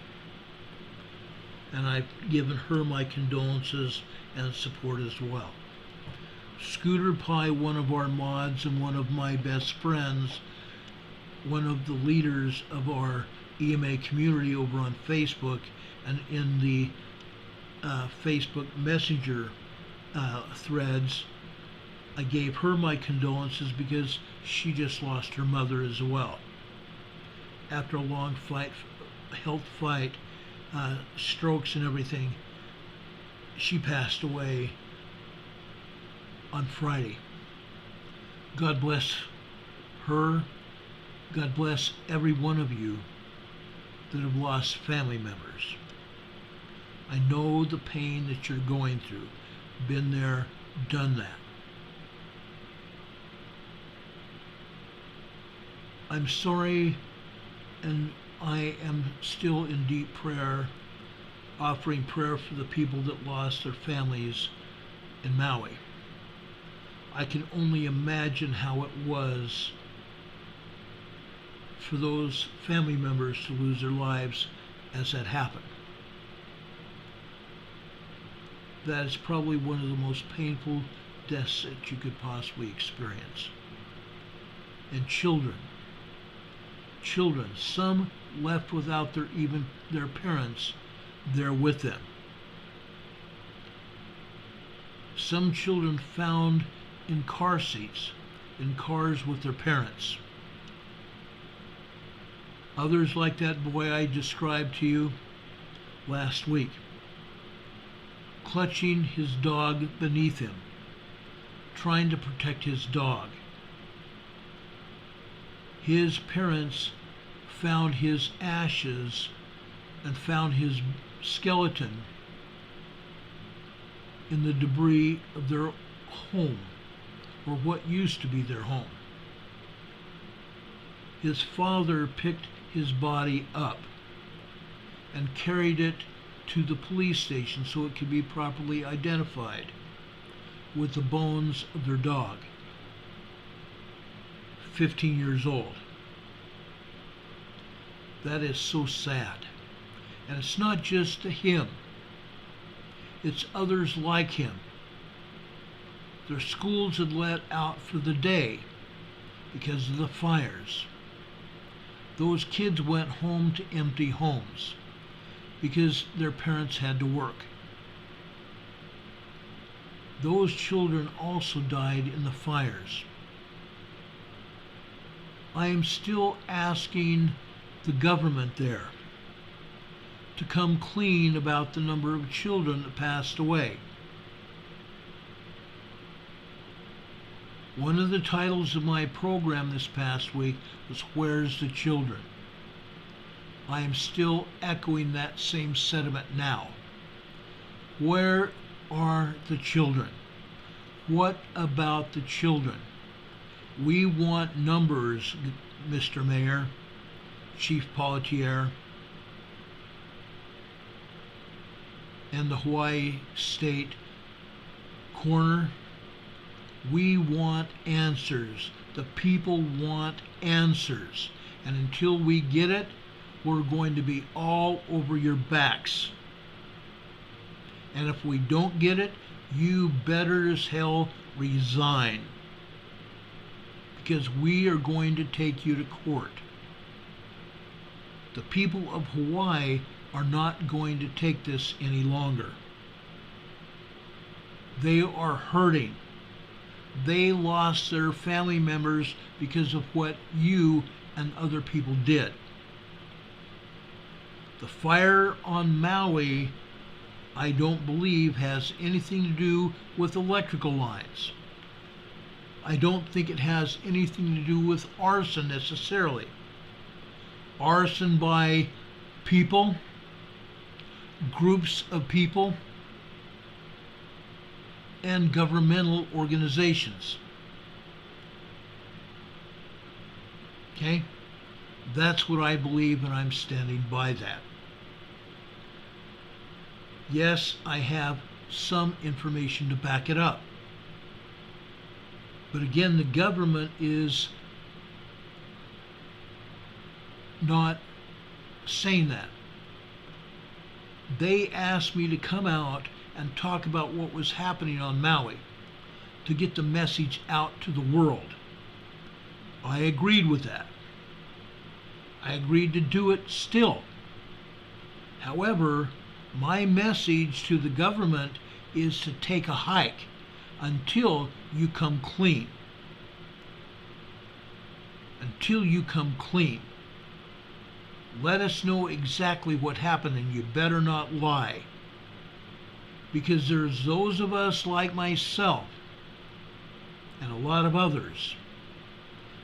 [SPEAKER 1] and I've given her my condolences and support as well. Scooter Pie, one of our mods and one of my best friends, one of the leaders of our EMA community over on Facebook and in the Facebook Messenger threads, I gave her my condolences because she just lost her mother as well. After a long health fight, strokes and everything, she passed away on Friday. God bless her. God bless every one of you that have lost family members. I know the pain that you're going through. Been there, done that. I'm sorry, and I am still in deep prayer, offering prayer for the people that lost their families in Maui. I can only imagine how it was for those family members to lose their lives as that happened. That is probably one of the most painful deaths that you could possibly experience. And children, some left without even their parents there with them. Some children found in car seats, in cars with their parents. Others, like that boy I described to you last week, clutching his dog beneath him, trying to protect his dog. His parents found his ashes and found his skeleton in the debris of their home, or what used to be their home. His father picked his body up and carried it to the police station so it could be properly identified with the bones of their dog, 15 years old. That is so sad. And it's not just him, it's others like him. Their schools had let out for the day because of the fires. Those kids went home to empty homes because their parents had to work. Those children also died in the fires. I am still asking the government there to come clean about the number of children that passed away. One of the titles of my program this past week was Where's the Children? I am still echoing that same sentiment now. Where are the children? What about the children? We want numbers, Mr. Mayor, Chief Politier, and the Hawaii State Coroner. We want answers. The people want answers. And until we get it, we're going to be all over your backs. And if we don't get it, you better as hell resign. Because we are going to take you to court. The people of Hawaii are not going to take this any longer. They are hurting. They lost their family members because of what you and other people did. The fire on Maui, I don't believe, has anything to do with electrical lines. I don't think it has anything to do with arson necessarily. Arson by people, groups of people, and governmental organizations. Okay? That's what I believe, and I'm standing by that. Yes, I have some information to back it up. But again, the government is not saying that. They asked me to come out and talk about what was happening on Maui to get the message out to the world. I agreed with that. I agreed to do it still. However, my message to the government is to take a hike until you come clean. Until you come clean. Let us know exactly what happened, and you better not lie. Because there's those of us like myself and a lot of others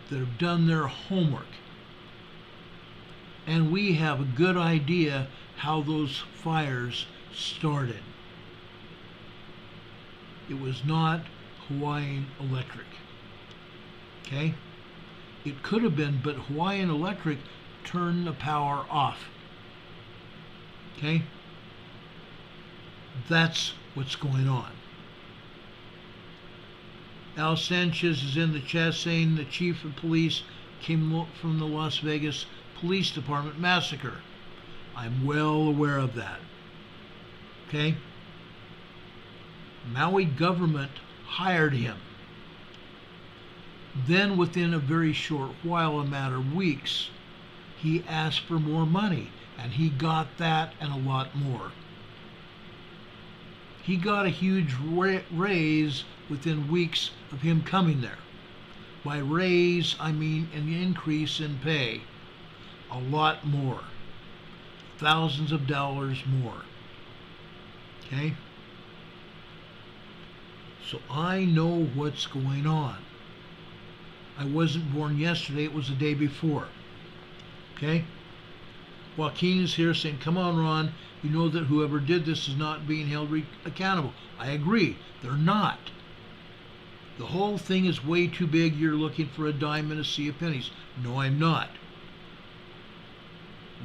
[SPEAKER 1] that have done their homework. And we have a good idea how those fires started. It was not Hawaiian Electric. Okay? It could have been, but Hawaiian Electric turned the power off. Okay? That's what's going on. Al Sanchez is in the chat saying the chief of police came from the Las Vegas Police Department massacre. I'm well aware of that. Okay? Maui government hired him. Then within a very short while, a matter of weeks, he asked for more money, and he got that and a lot more. He got a huge raise within weeks of him coming there. By raise, I mean an increase in pay. A lot more. Thousands of dollars more. Okay? So I know what's going on. I wasn't born yesterday, it was the day before. Okay? Joaquin is here saying, come on, Ron, you know that whoever did this is not being held accountable. I agree, they're not. The whole thing is way too big, you're looking for a dime in a sea of pennies. No, I'm not.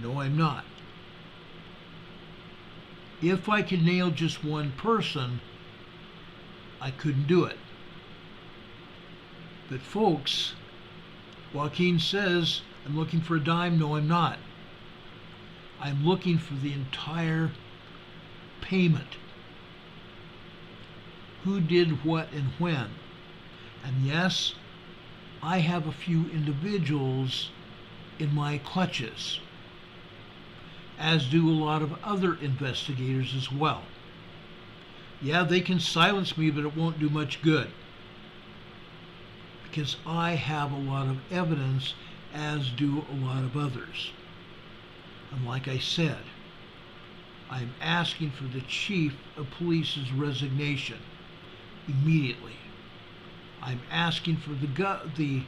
[SPEAKER 1] No, I'm not. If I could nail just one person, I couldn't do it. But folks, Joaquin says, I'm looking for a dime. No, I'm not. I'm looking for the entire payment. Who did what and when? And yes, I have a few individuals in my clutches, as do a lot of other investigators as well. Yeah, they can silence me, but it won't do much good. Because I have a lot of evidence, as do a lot of others. And like I said, I'm asking for the chief of police's resignation immediately. I'm asking for the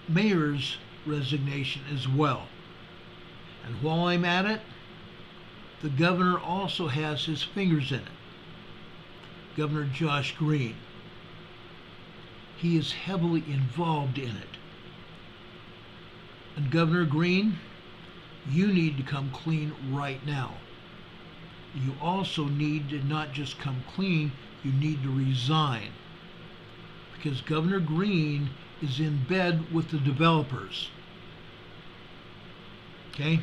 [SPEAKER 1] mayor's resignation as well. And while I'm at it, the governor also has his fingers in it. Governor Josh Green. He is heavily involved in it. And Governor Green, you need to come clean right now. You also need to not just come clean, you need to resign. Because Governor Green is in bed with the developers. Okay?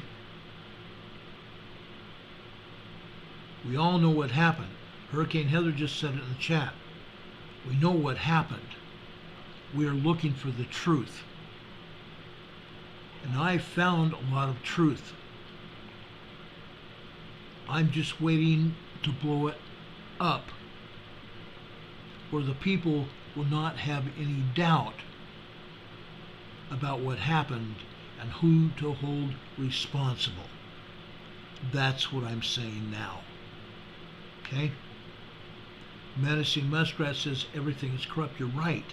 [SPEAKER 1] We all know what happened. Hurricane Heather just said it in the chat. We know what happened. We are looking for the truth. And I found a lot of truth. I'm just waiting to blow it up, where the people will not have any doubt about what happened and who to hold responsible. That's what I'm saying now. Okay? Menacing Muskrat says everything is corrupt. You're right.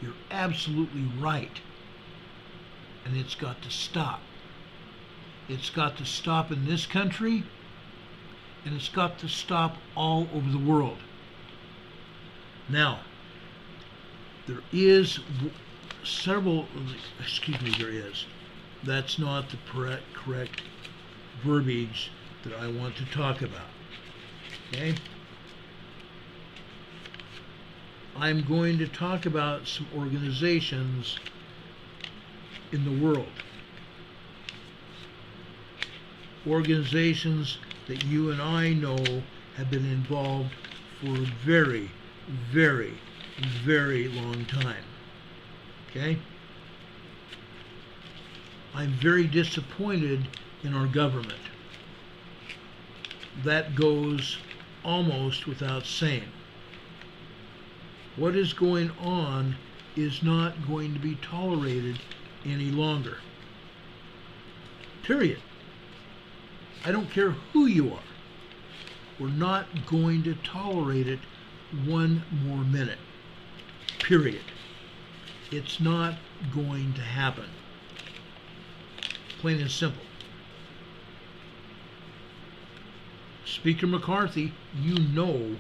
[SPEAKER 1] You're absolutely right. And it's got to stop. It's got to stop in this country, and it's got to stop all over the world. Now, there is there is. That's not the correct verbiage that I want to talk about. Okay? I'm going to talk about some organizations in the world. Organizations that you and I know have been involved for a very, very, very long time. Okay? I'm very disappointed in our government. That goes almost without saying. What is going on is not going to be tolerated any longer. Period. I don't care who you are. We're not going to tolerate it one more minute. Period. It's not going to happen. Plain and simple. Speaker McCarthy, you know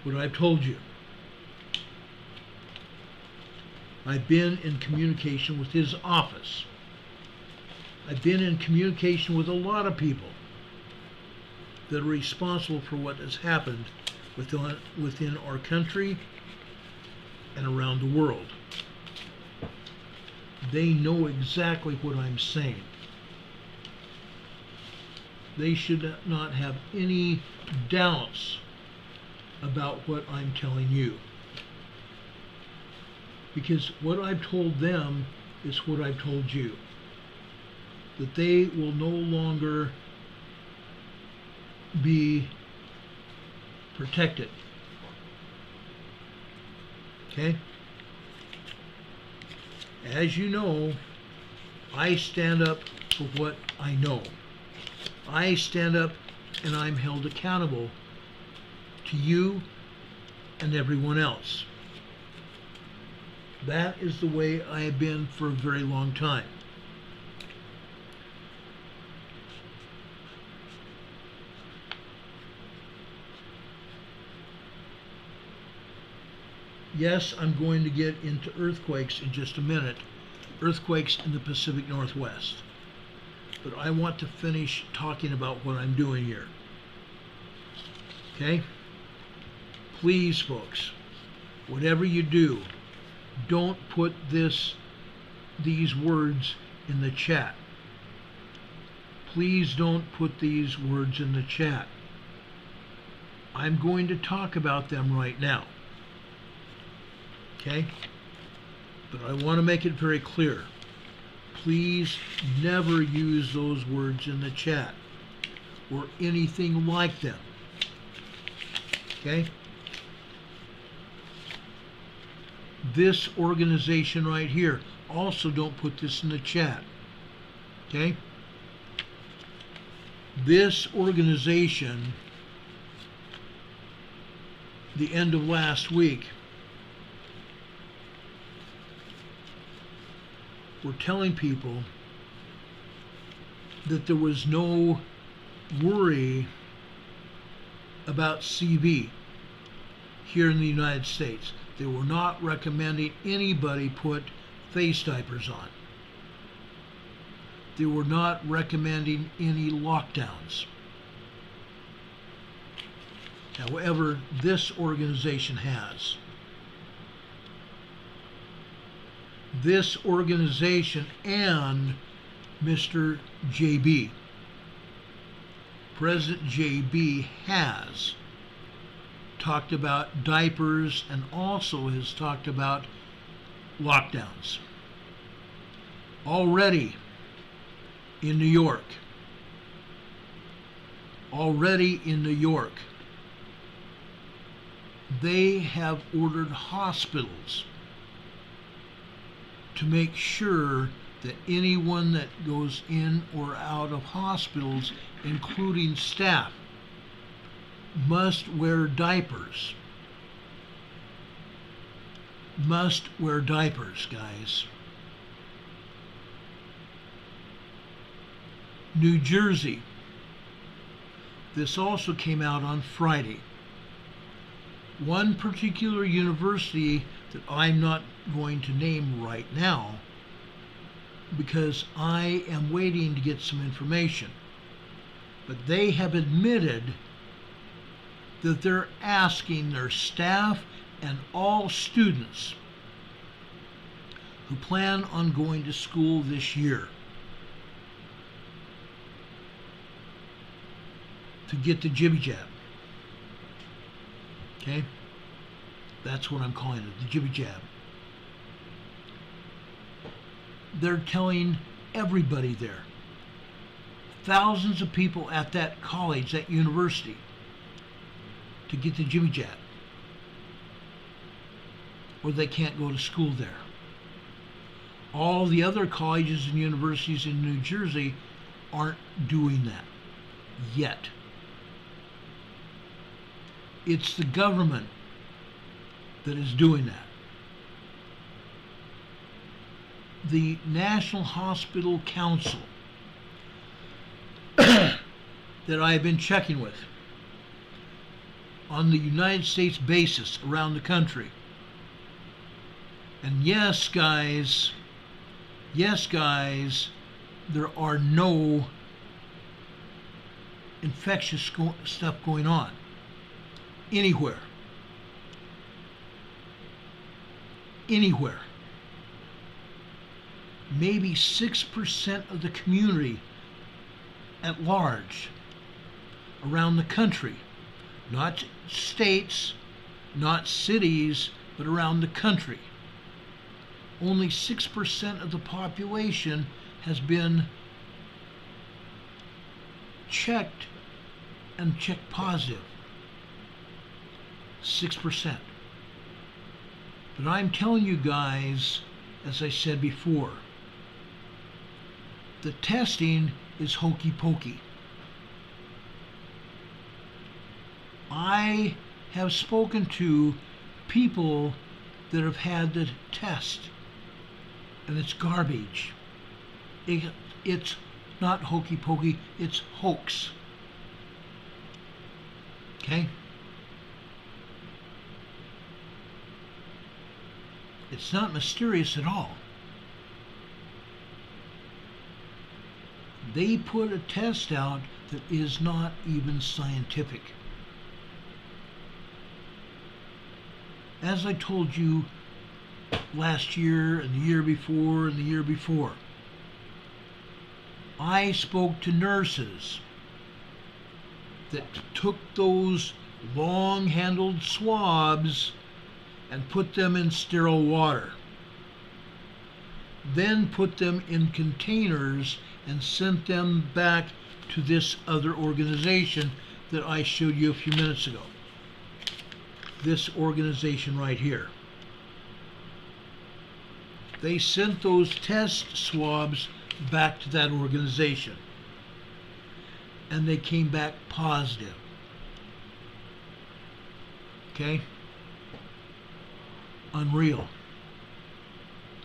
[SPEAKER 1] what I've told you. I've been in communication with his office. I've been in communication with a lot of people that are responsible for what has happened within our country and around the world. They know exactly what I'm saying. They should not have any doubts about what I'm telling you. Because what I've told them is what I've told you. That they will no longer be protected. Okay? As you know, I stand up for what I know. I stand up and I'm held accountable to you and everyone else. That is the way I have been for a very long time. Yes, I'm going to get into earthquakes in just a minute. Earthquakes in the Pacific Northwest. But I want to finish talking about what I'm doing here. Okay? Please, folks, whatever you do, don't put these words in the chat. Please don't put these words in the chat. I'm going to talk about them right now. Okay? But I want to make it very clear. Please never use those words in the chat or anything like them. Okay? This organization right here, also don't put this in the chat. Okay? This organization, the end of last week, were telling people that there was no worry about CV here in the United States. They were not recommending anybody put face diapers on. They were not recommending any lockdowns. However, this organization has. This organization and Mr. JB, President JB, has talked about diapers and also has talked about lockdowns. Already in New York, they have ordered hospitals to make sure that anyone that goes in or out of hospitals, including staff, must wear diapers. Must wear diapers, guys. New Jersey. This also came out on Friday. One particular university that I'm not going to name right now because I am waiting to get some information. But they have admitted that they're asking their staff and all students who plan on going to school this year to get the jibby jab. Okay? That's what I'm calling it, the jibby jab. They're telling everybody there, thousands of people at that college, that university, to get the jibby jab, or they can't go to school there. All the other colleges and universities in New Jersey aren't doing that yet. It's the government that is doing that. The National Hospital Council that I've been checking with on the United States basis around the country. And yes, guys, there are no infectious stuff going on anywhere. Anywhere. Maybe 6% of the community at large around the country, not states, not cities, but around the country. Only 6% of the population has been checked and checked positive. 6%. But I'm telling you guys, as I said before, the testing is hokey pokey. I have spoken to people that have had the test, and it's garbage. It's not hokey pokey, it's hoax. Okay? It's not mysterious at all. They put a test out that is not even scientific. As I told you last year and the year before and the year before, I spoke to nurses that took those long-handled swabs and put them in sterile water, then put them in containers and sent them back to this other organization that I showed you a few minutes ago. This organization right here. They sent those test swabs back to that organization. and they came back positive. Okay? Unreal.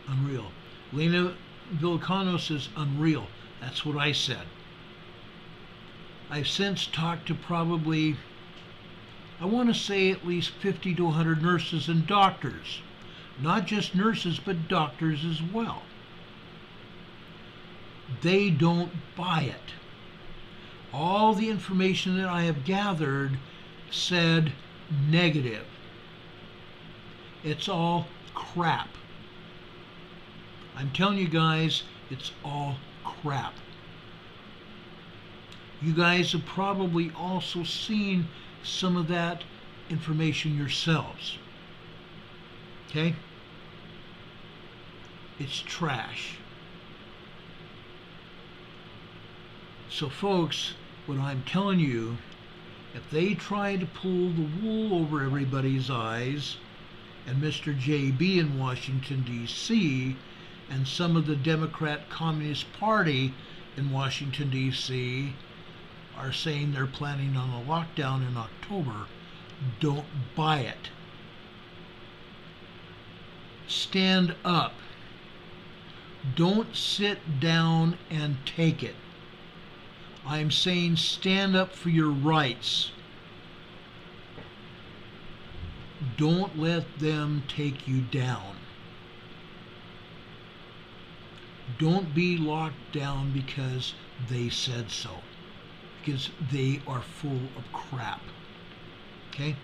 [SPEAKER 1] Unreal. Lena Volcanoes is unreal. That's what I said. I've since talked to probably, I want to say at least 50 to 100 nurses and doctors. Not just nurses, but doctors as well. They don't buy it. All the information that I have gathered said negative. It's all crap. I'm telling you guys, it's all crap. You guys have probably also seen some of that information yourselves. Okay? It's trash. So folks, what I'm telling you, if they try to pull the wool over everybody's eyes, and Mr. JB in Washington, D.C., and some of the Democrat Communist Party in Washington, D.C., are saying they're planning on a lockdown in October, don't buy it. Stand up. Don't sit down and take it. I'm saying stand up for your rights. Don't let them take you down. Don't be locked down because they said so. Because they are full of crap. Okay?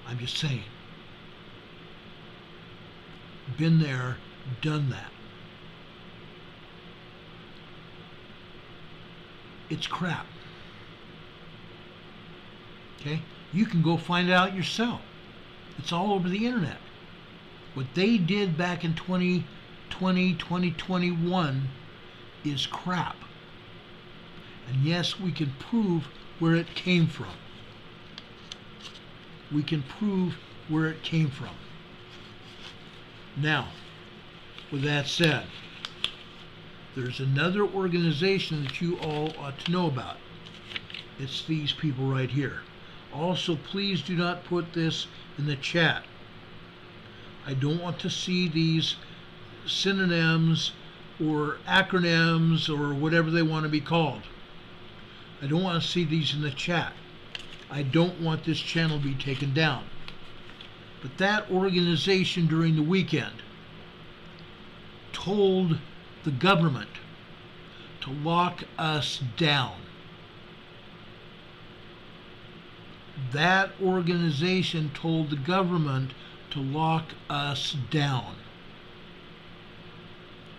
[SPEAKER 1] I'm just saying. Been there, done that. It's crap. Okay? You can go find it out yourself. It's all over the internet. What they did back in 2020, 2021 is crap. And yes, we can prove where it came from. We can prove where it came from. Now, with that said, there's another organization that you all ought to know about. It's these people right here. Also, please do not put this in the chat. I don't want to see these synonyms or acronyms or whatever they want to be called. I don't want to see these in the chat. I don't want this channel to be taken down. But that organization during the weekend told the government to lock us down. That organization told the government to lock us down.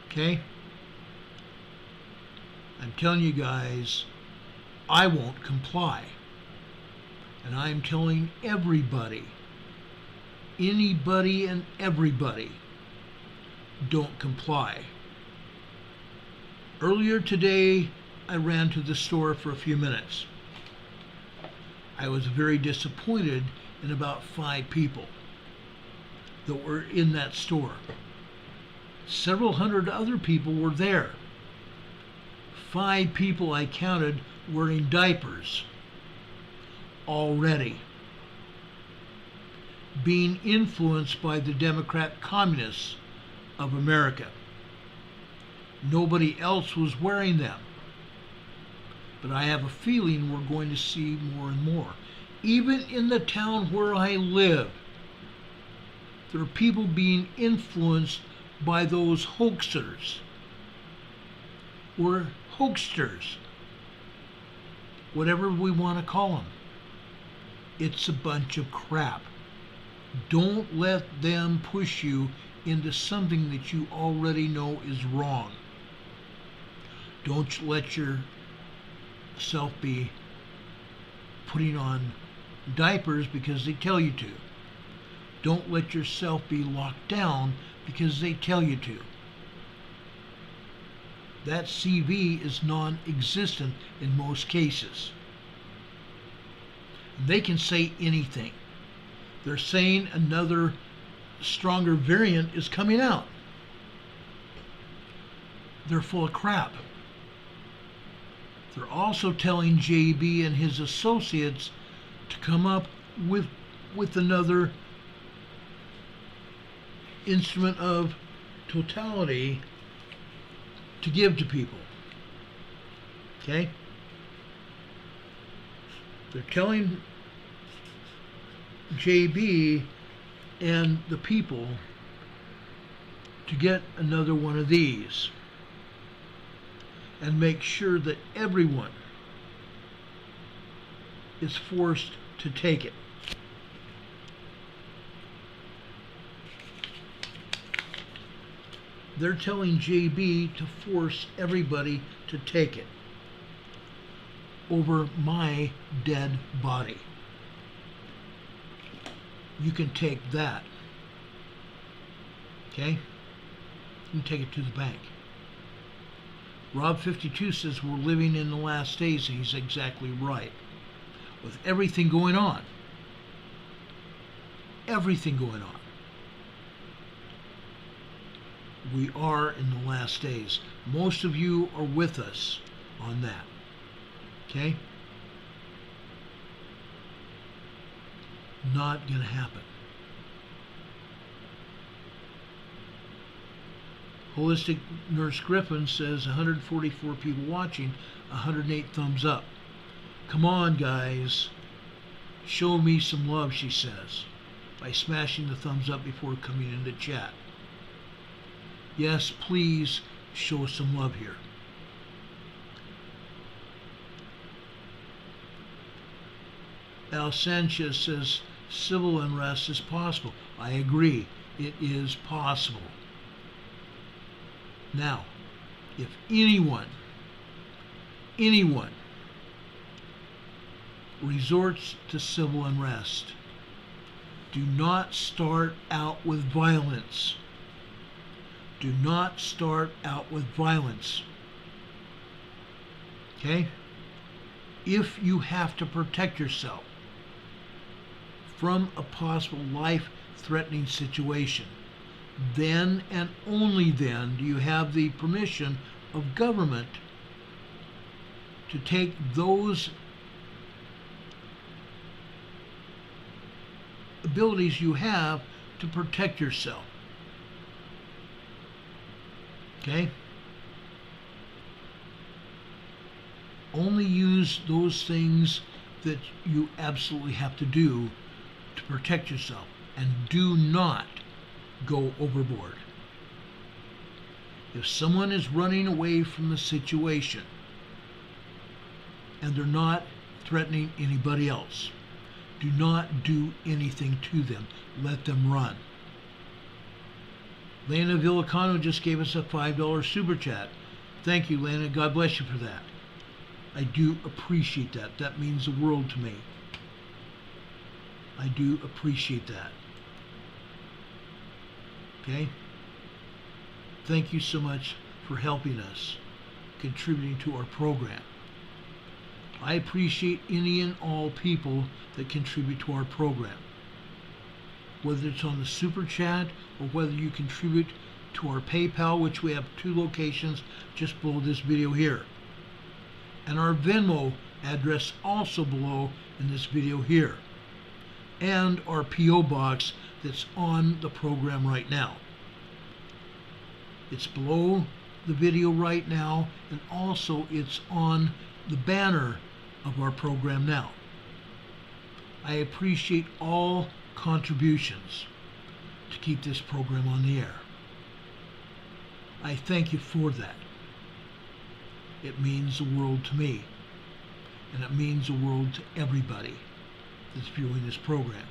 [SPEAKER 1] Okay? I'm telling you guys, I won't comply. And I'm telling everybody, anybody and everybody, don't comply. Earlier today, I ran to the store for a few minutes. I was very disappointed in about 5 people that were in that store. Several hundred other people were there. 5 people I counted wearing diapers already, being influenced by the Democrat Communists of America. Nobody else was wearing them. But I have a feeling we're going to see more and more. Even in the town where I live, there are people being influenced by those hoaxers or hoaxsters, whatever we want to call them. It's a bunch of crap. Don't let them push you into something that you already know is wrong. Don't let yourself be putting on diapers because they tell you to. Don't let yourself be locked down because they tell you to. That CV is non-existent in most cases. They can say anything. They're saying another stronger variant is coming out. They're full of crap. They're also telling JB and his associates to come up with another instrument of totality to give to people. Okay? They're telling JB and the people to get another one of these and make sure that everyone is forced to take it. They're telling JB to force everybody to take it over my dead body. You can take that. Okay? You can take it to the bank. Rob52 says we're living in the last days, and he's exactly right. With everything going on. Everything going on. We are in the last days. Most of you are with us on that. Okay? Not going to happen. Holistic Nurse Griffin says 144 people watching, 108 thumbs up. Come on, guys. Show me some love, she says, by smashing the thumbs up before coming into chat. Yes, please show us some love here. Al Sanchez says civil unrest is possible. I agree. It is possible. Now, if anyone resorts to civil unrest, do not start out with violence. Do not start out with violence. Okay? If you have to protect yourself from a possible life-threatening situation, then and only then do you have the permission of government to take those abilities you have to protect yourself. Okay? Only use those things that you absolutely have to do to protect yourself, and do not go overboard. If someone is running away from the situation and they're not threatening anybody else, do not do anything to them. Let them run. Lana Villicano just gave us a $5 super chat. Thank you, Lana. God bless you for that. I do appreciate that. That means the world to me. I do appreciate that. Okay? Thank you so much for helping us, contributing to our program. I appreciate any and all people that contribute to our program. Whether it's on the super chat or whether you contribute to our PayPal, which we have 2 locations just below this video here. And our Venmo address also below in this video here. And our P.O. box that's on the program right now. It's below the video right now, and also it's on the banner of our program now. I appreciate all contributions to keep this program on the air. I thank you for that. It means the world to me, and it means the world to everybody that's viewing this program.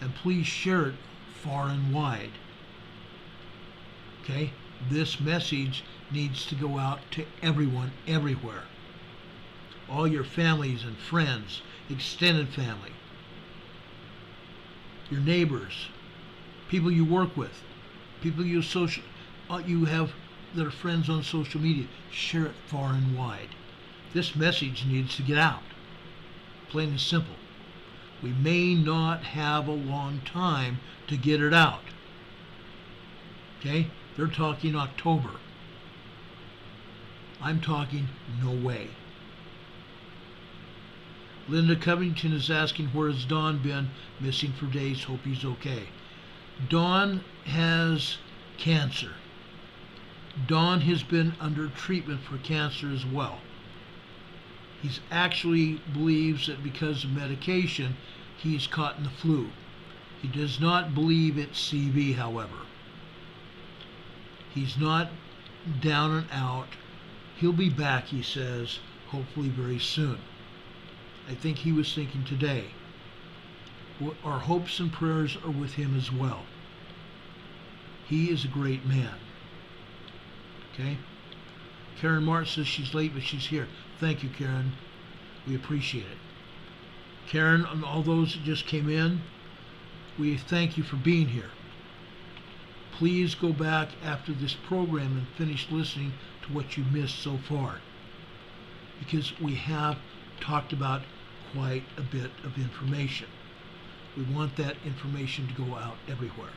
[SPEAKER 1] And please share it far and wide. Okay? This message needs to go out to everyone, everywhere. All your families and friends, extended family, your neighbors, people you work with, people you have that are friends on social media. Share it far and wide. This message needs to get out. Plain and simple. We may not have a long time to get it out. Okay? They're talking October. I'm talking no way. Linda Covington is asking, where has Don been? Missing for days. Hope he's okay. Don has cancer. Don has been under treatment for cancer as well. He's actually believes that because of medication, he's caught in the flu. He does not believe it's CV, however. He's not down and out. He'll be back, he says, hopefully very soon. I think he was thinking today. Our hopes and prayers are with him as well. He is a great man. Okay? Karen Martin says she's late, but she's here. Thank you, Karen. We appreciate it. Karen, and all those that just came in, we thank you for being here. Please go back after this program and finish listening to what you missed so far, because we have talked about quite a bit of information. We want that information to go out everywhere.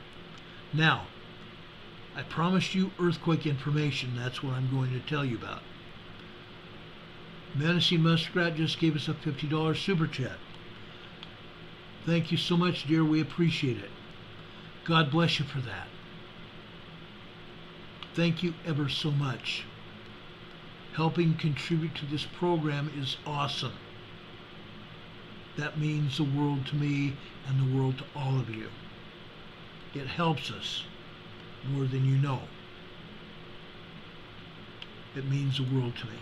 [SPEAKER 1] Now, I promised you earthquake information. That's what I'm going to tell you about. Menacing Muskrat just gave us a $50 super chat. Thank you so much, dear. We appreciate it. God bless you for that. Thank you ever so much. Helping contribute to this program is awesome. That means the world to me and the world to all of you. It helps us more than you know. It means the world to me.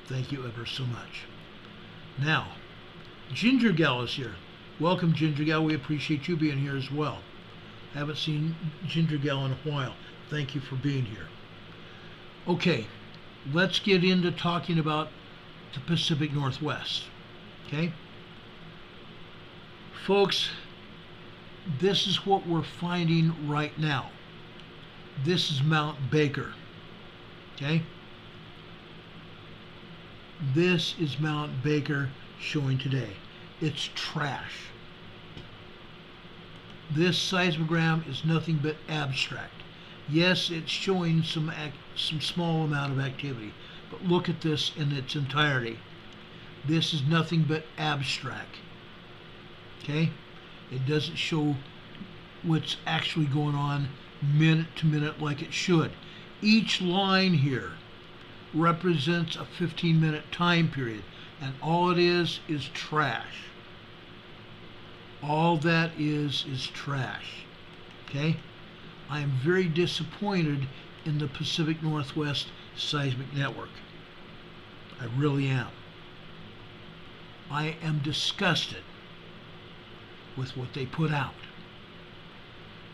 [SPEAKER 1] Thank you ever so much. Now, Ginger Gal is here. Welcome, Ginger Gal. We appreciate you being here as well. I haven't seen Ginger Gal in a while. Thank you for being here. Okay, let's get into talking about the Pacific Northwest. Okay? Folks, this is what we're finding right now. This is Mount Baker. Okay? This is Mount Baker showing today. It's trash. This seismogram is nothing but abstract. Yes, it's showing some small amount of activity, but look at this in its entirety. This is nothing but abstract. Okay? It doesn't show what's actually going on minute to minute like it should. Each line here represents a 15-minute time period, and all it is trash. All that is trash. Okay? I am very disappointed in the Pacific Northwest Seismic Network. I really am. I am disgusted with what they put out.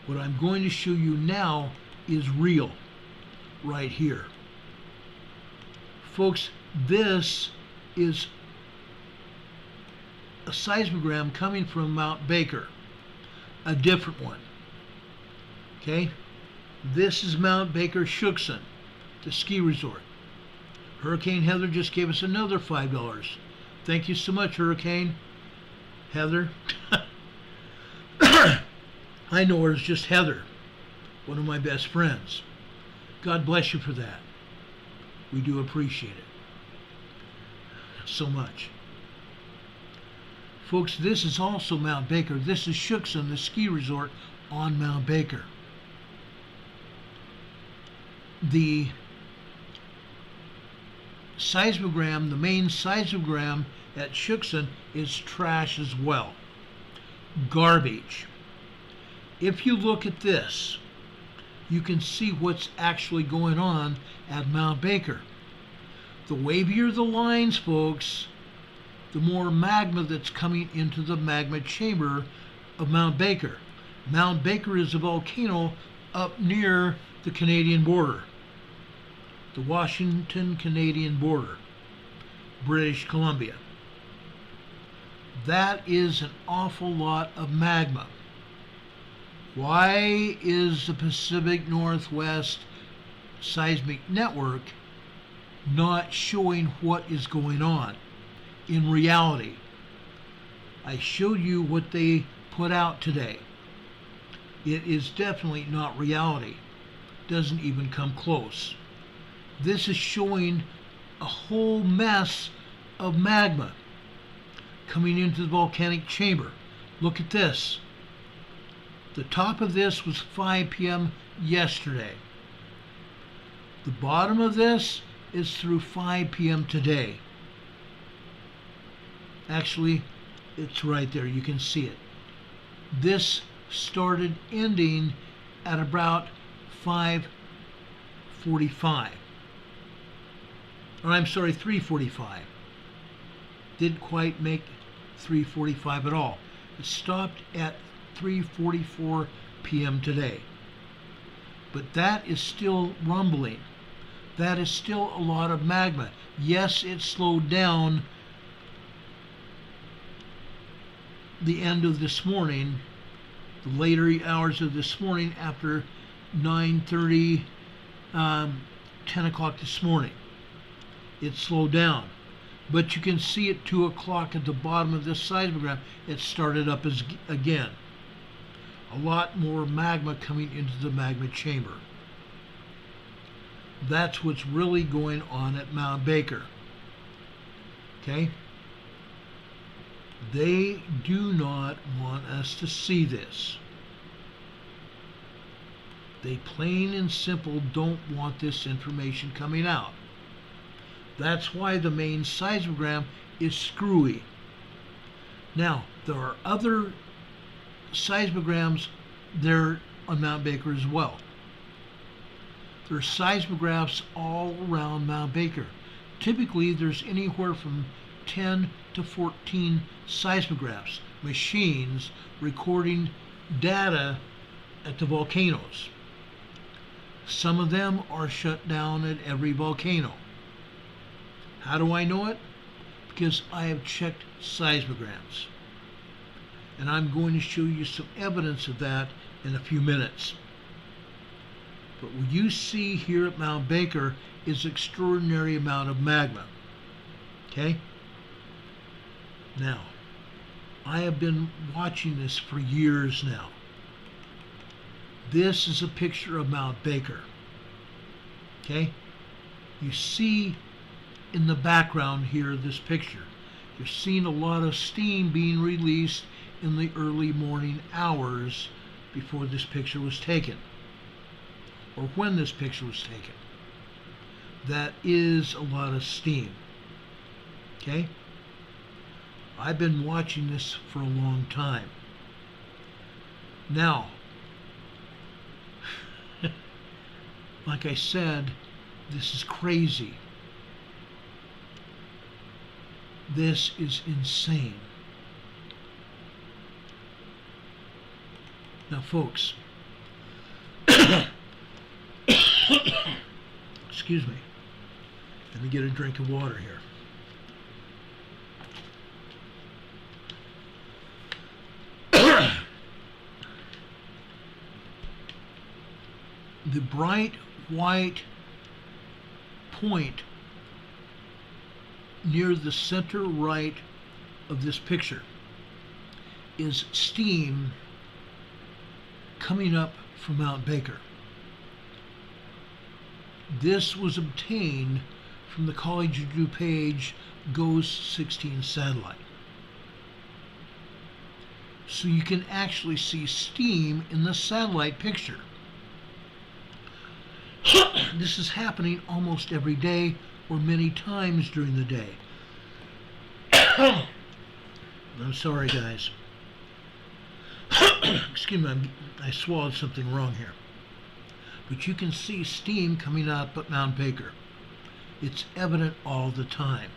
[SPEAKER 1] What I'm going to show you now is real, right here. Folks, this is a seismogram coming from Mount Baker, a different one. Okay? This is Mount Baker Shuxon, the ski resort. Hurricane Heather just gave us another $5. Thank you so much, Hurricane Heather. I know her as just Heather, one of my best friends. God bless you for that. We do appreciate it so much. Folks, this is also Mount Baker. This is Shuxon, the ski resort on Mount Baker. The seismogram, the main seismogram at Shuxon, is trash as well. Garbage. If you look at this, you can see what's actually going on at Mount Baker. The wavier the lines, folks, the more magma that's coming into the magma chamber of Mount Baker. Mount Baker is a volcano up near the Canadian border, the Washington-Canadian border, British Columbia. That is an awful lot of magma. Why is the Pacific Northwest Seismic Network not showing what is going on in reality? I showed you what they put out today. It is definitely not reality. Doesn't even come close. This is showing a whole mess of magma. coming into the volcanic chamber. Look at this. The top of this was 5 p.m. yesterday. The bottom of this is through 5 p.m. today. Actually, it's right there. You can see it. This started ending at about 5:45. Or I'm sorry, 3:45. Didn't quite make 3:45 at all. It stopped at 3:44 p.m. today. But that is still rumbling. That is still a lot of magma. Yes, it slowed down the end of this morning, the later hours of this morning after 9:30, 10 o'clock this morning. It slowed down. But you can see at 2 o'clock at the bottom of this seismograph, it started up again. A lot more magma coming into the magma chamber. That's what's really going on at Mount Baker. Okay? They do not want us to see this. They plain and simple don't want this information coming out. That's why the main seismogram is screwy. Now, there are other seismograms there on Mount Baker as well. There are seismographs all around Mount Baker. Typically, there's anywhere from 10 to 14 seismographs, machines recording data at the volcanoes. Some of them are shut down at every volcano. How do I know it? Because I have checked seismograms. And I'm going to show you some evidence of that in a few minutes. But what you see here at Mount Baker is an extraordinary amount of magma. Okay? Now, I have been watching this for years now. This is a picture of Mount Baker. Okay? You see in the background here this picture, you're seeing a lot of steam being released in the early morning hours before this picture was taken, or when this picture was taken. That is a lot of steam. Okay? I've been watching this for a long time. Now, like I said, this is crazy. This is insane. Now, folks, excuse me. Let me get a drink of water here. The bright white point near the center right of this picture is steam coming up from Mount Baker. This was obtained from the College of Dupage GOES 16 satellite. So you can actually see steam in the satellite picture. This is happening almost every day or many times during the day. I'm sorry, guys. Excuse me, I swallowed something wrong here. But you can see steam coming out at Mount Baker. It's evident all the time.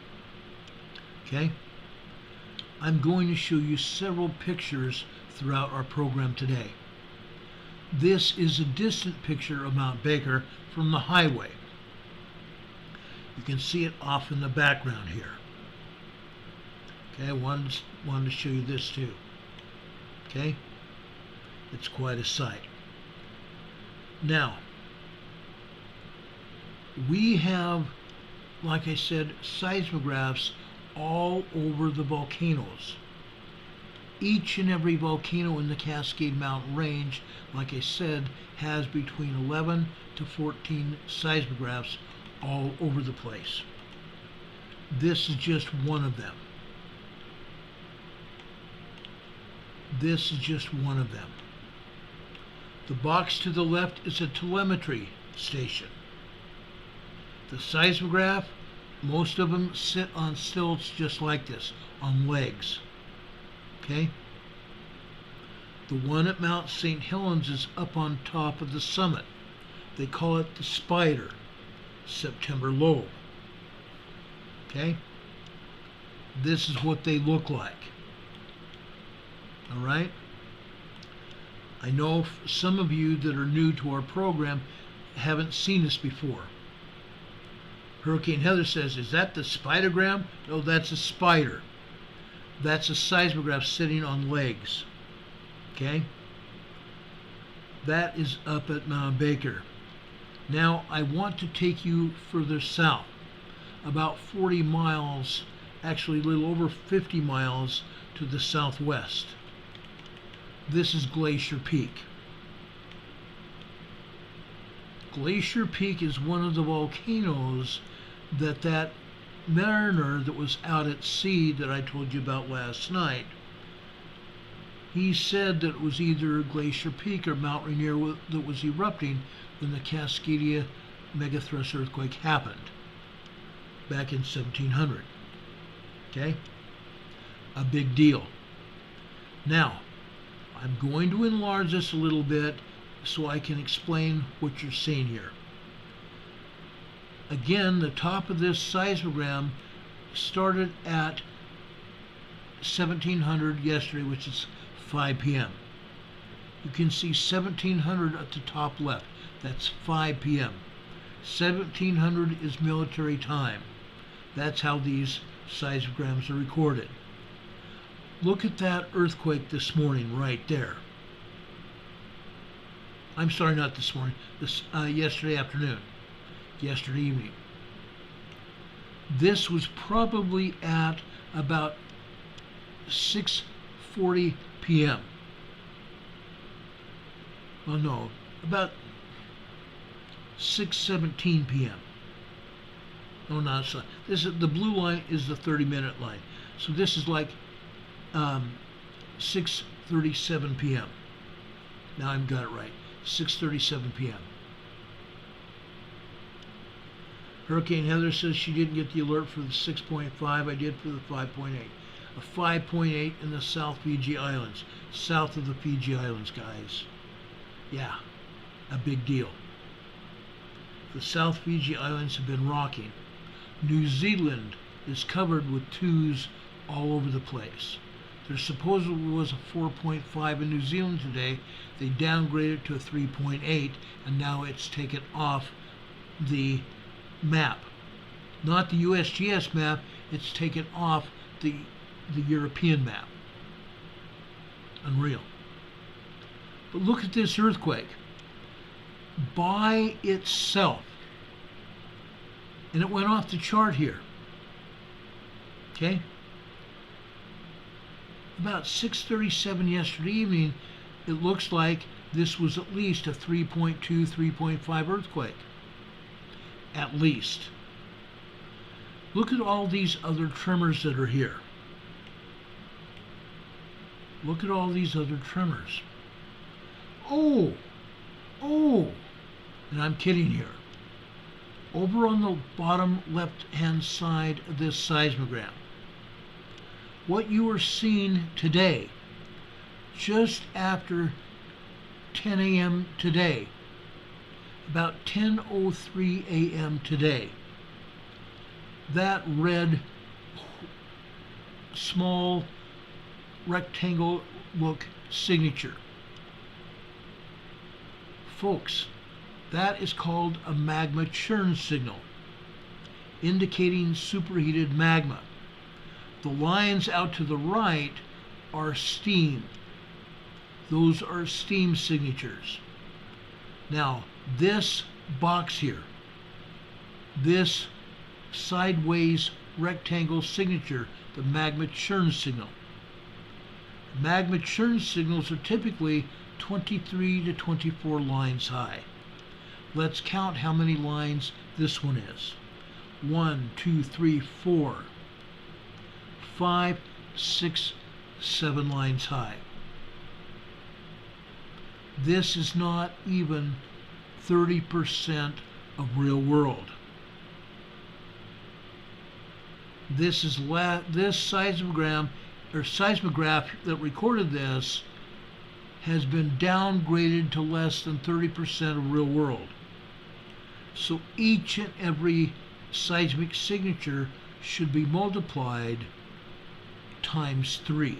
[SPEAKER 1] Okay? I'm going to show you several pictures throughout our program today. This is a distant picture of Mount Baker from the highway. You can see it off in the background here. Okay, I wanted to show you this too. Okay? It's quite a sight. Now, we have, like I said, seismographs all over the volcanoes. Each and every volcano in the Cascade Mountain Range, like I said, has between 11 to 14 seismographs all over the place. This is just one of them. This is just one of them. The box to the left is a telemetry station. The seismograph, most of them sit on stilts just like this, on legs. Okay? The one at Mount St. Helens is up on top of the summit. They call it the Spider, September low. Okay? This is what they look like. All right? I know some of you that are new to our program haven't seen this before. Hurricane Heather says, is that the spidergram? No, that's a spider. That's a seismograph sitting on legs. Okay? That is up at Mount Baker. Now, I want to take you further south, about 40 miles, actually a little over 50 miles to the southwest. This is Glacier Peak. Glacier Peak is one of the volcanoes that mariner that was out at sea that I told you about last night, he said that it was either Glacier Peak or Mount Rainier that was erupting when the Cascadia megathrust earthquake happened back in 1700. Okay? A big deal. Now, I'm going to enlarge this a little bit so I can explain what you're seeing here. Again, the top of this seismogram started at 1700 yesterday, which is 5 p.m. You can see 1700 at the top left. That's 5 p.m. 1700 is military time. That's how these seismograms are recorded. Look at that earthquake this morning right there. I'm sorry, not this morning. Yesterday afternoon. Yesterday evening. This was probably at about 6:40 p.m. Well, no, about 6:17 p.m. No, not so. This is the blue line is the 30-minute line. So this is like 6:37 p.m. Now I've got it right. 6:37 p.m. Hurricane Heather says she didn't get the alert for the 6.5. I did for the 5.8. A 5.8 in the South Fiji Islands. South of the Fiji Islands, guys. Yeah, a big deal. The South Fiji Islands have been rocking. New Zealand is covered with 2s all over the place. There supposedly was a 4.5 in New Zealand today. They downgraded it to a 3.8, and now it's taken off the map. Not the USGS map, it's taken off the European map. Unreal. But look at this earthquake. By itself. And it went off the chart here. Okay? About 6:37 yesterday evening, it looks like this was at least a 3.2, 3.5 earthquake. At least. Look at all these other tremors that are here. Look at all these other tremors. Oh, and I'm kidding here. Over on the bottom left-hand side of this seismogram, what you are seeing today, just after 10 a.m. today, about 10:03 a.m. today, that red small rectangle look signature. Folks, that is called a magma churn signal, indicating superheated magma. The lines out to the right are steam. Those are steam signatures. Now, this box here, this sideways rectangle signature, the magma churn signal. Magma churn signals are typically 23 to 24 lines high. Let's count how many lines this one is. 1, 2, 3, 4, 5, 6, 7 lines high. This is not even 30% of real world. This seismograph that recorded this has been downgraded to less than 30% of real world. So each and every seismic signature should be multiplied times 3.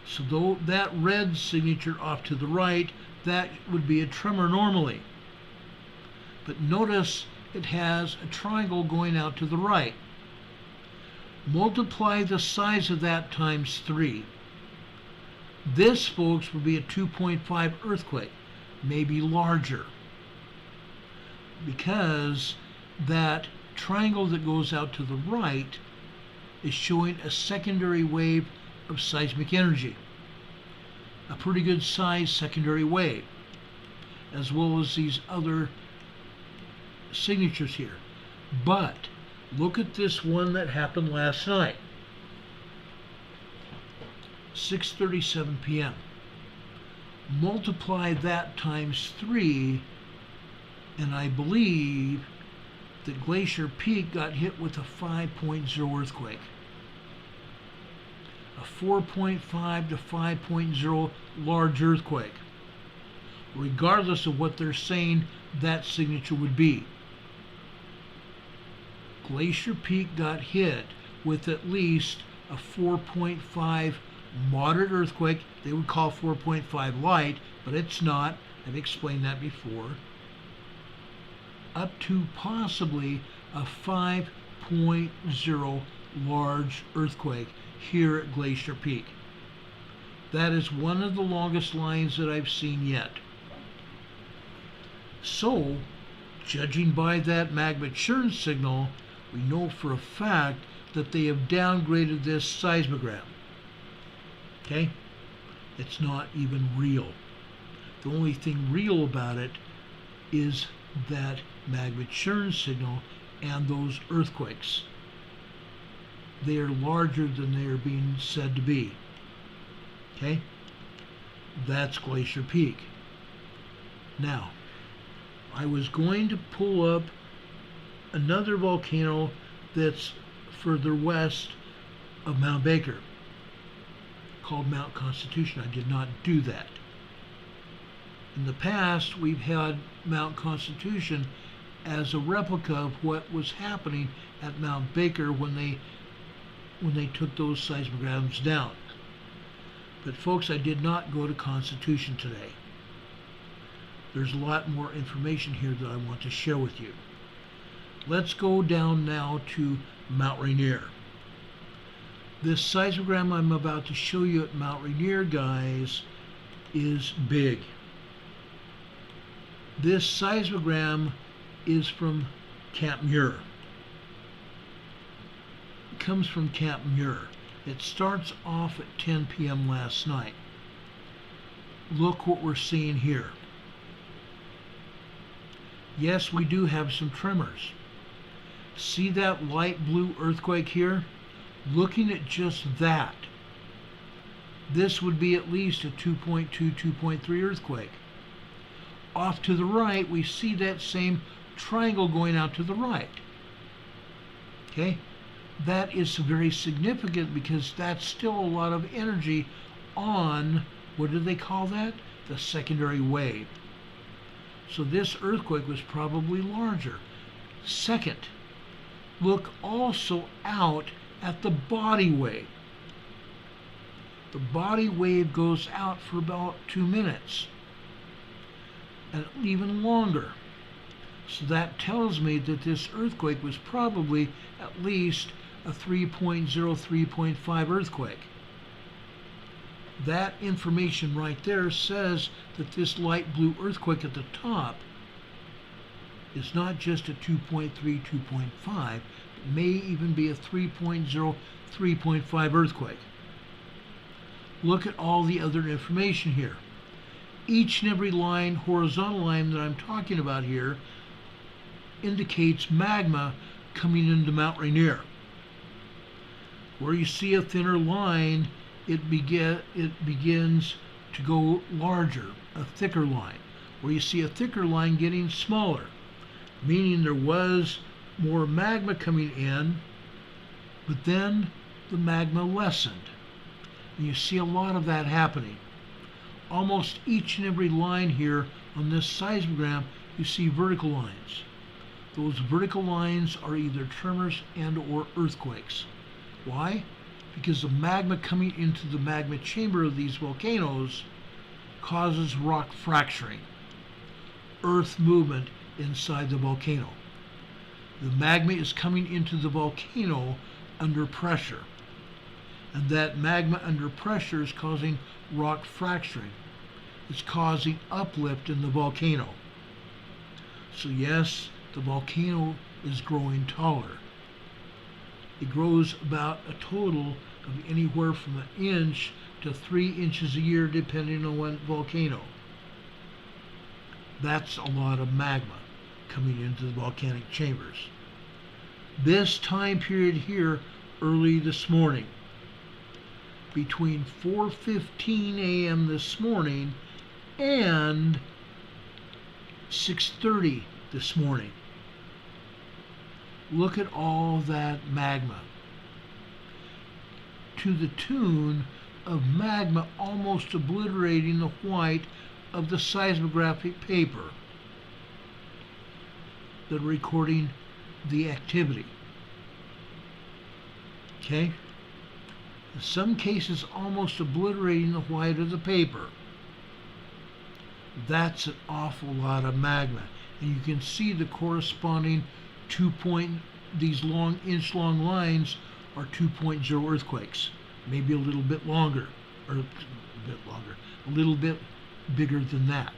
[SPEAKER 1] So though that red signature off to the right, that would be a tremor normally. But notice it has a triangle going out to the right. Multiply the size of that times 3. This, folks, would be a 2.5 earthquake, maybe larger, because that triangle that goes out to the right is showing a secondary wave of seismic energy, a pretty good sized secondary wave, as well as these other signatures here. But look at this one that happened last night, 6:37 p.m. Multiply that times 3, and I believe that Glacier Peak got hit with a 5.0 earthquake. A 4.5 to 5.0 large earthquake. Regardless of what they're saying that signature would be. Glacier Peak got hit with at least a 4.5 moderate earthquake. They would call 4.5 light, but it's not. I've explained that before. Up to possibly a 5.0 large earthquake here at Glacier Peak. That is one of the longest lines that I've seen yet. So, judging by that magma churn signal, we know for a fact that they have downgraded this seismogram. Okay? It's not even real. The only thing real about it is that magma churn signal and those earthquakes. They are larger than they are being said to be. Okay? That's Glacier Peak. Now, I was going to pull up another volcano that's further west of Mount Baker, called Mount Constitution. I did not do that. In the past, we've had Mount Constitution as a replica of what was happening at Mount Baker when they took those seismograms down. But folks, I did not go to Constitution today. There's a lot more information here that I want to share with you. Let's go down now to Mount Rainier. This seismogram I'm about to show you at Mount Rainier, guys, is big. This seismogram is from Camp Muir. It comes from Camp Muir. It starts off at 10 p.m. last night. Look what we're seeing here. Yes, we do have some tremors. See that light blue earthquake here? Looking at just that, this would be at least a 2.2, 2.3 earthquake. Off to the right, we see that same triangle going out to the right. Okay? That is very significant because that's still a lot of energy on, what do they call that? The secondary wave. So this earthquake was probably larger. Second, look also out at the body wave. The body wave goes out for about 2 minutes and even longer. So that tells me that this earthquake was probably at least a 3.0, 3.5 earthquake. That information right there says that this light blue earthquake at the top is not just a 2.3, 2.5, it may even be a 3.0, 3.5 earthquake. Look at all the other information here. Each and every line, horizontal line that I'm talking about here, indicates magma coming into Mount Rainier. Where you see a thinner line it begins to go larger, a thicker line, where you see a thicker line getting smaller, meaning there was more magma coming in, but then the magma lessened. And you see a lot of that happening. Almost each and every line here on this seismogram, you see vertical lines. Those vertical lines are either tremors and or earthquakes. Why? Because the magma coming into the magma chamber of these volcanoes causes rock fracturing, earth movement inside the volcano. The magma is coming into the volcano under pressure, and that magma under pressure is causing rock fracturing. It's causing uplift in the volcano. So yes, the volcano is growing taller. It grows about a total of anywhere from 1 inch to 3 inches a year, depending on what volcano. That's a lot of magma coming into the volcanic chambers. This time period here, early this morning, between 4:15 a.m. this morning and 6:30 this morning. Look at all that magma, to the tune of magma almost obliterating the white of the seismographic paper that are recording the activity. Okay? In some cases, almost obliterating the white of the paper. That's an awful lot of magma. And you can see the corresponding these long, inch-long lines are 2.0 earthquakes. Maybe a little bit longer, or a little bit bigger than that.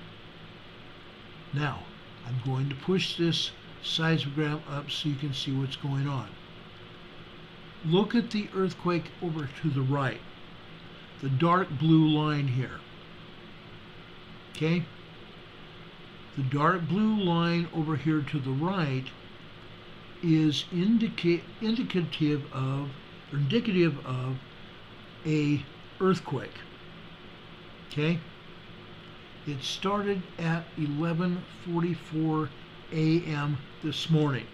[SPEAKER 1] Now, I'm going to push this seismogram up so you can see what's going on. Look at the earthquake over to the right, the dark blue line here. Okay? The dark blue line over here to the right is indicative of a earthquake. Okay? It started at 11:44 a.m. this morning.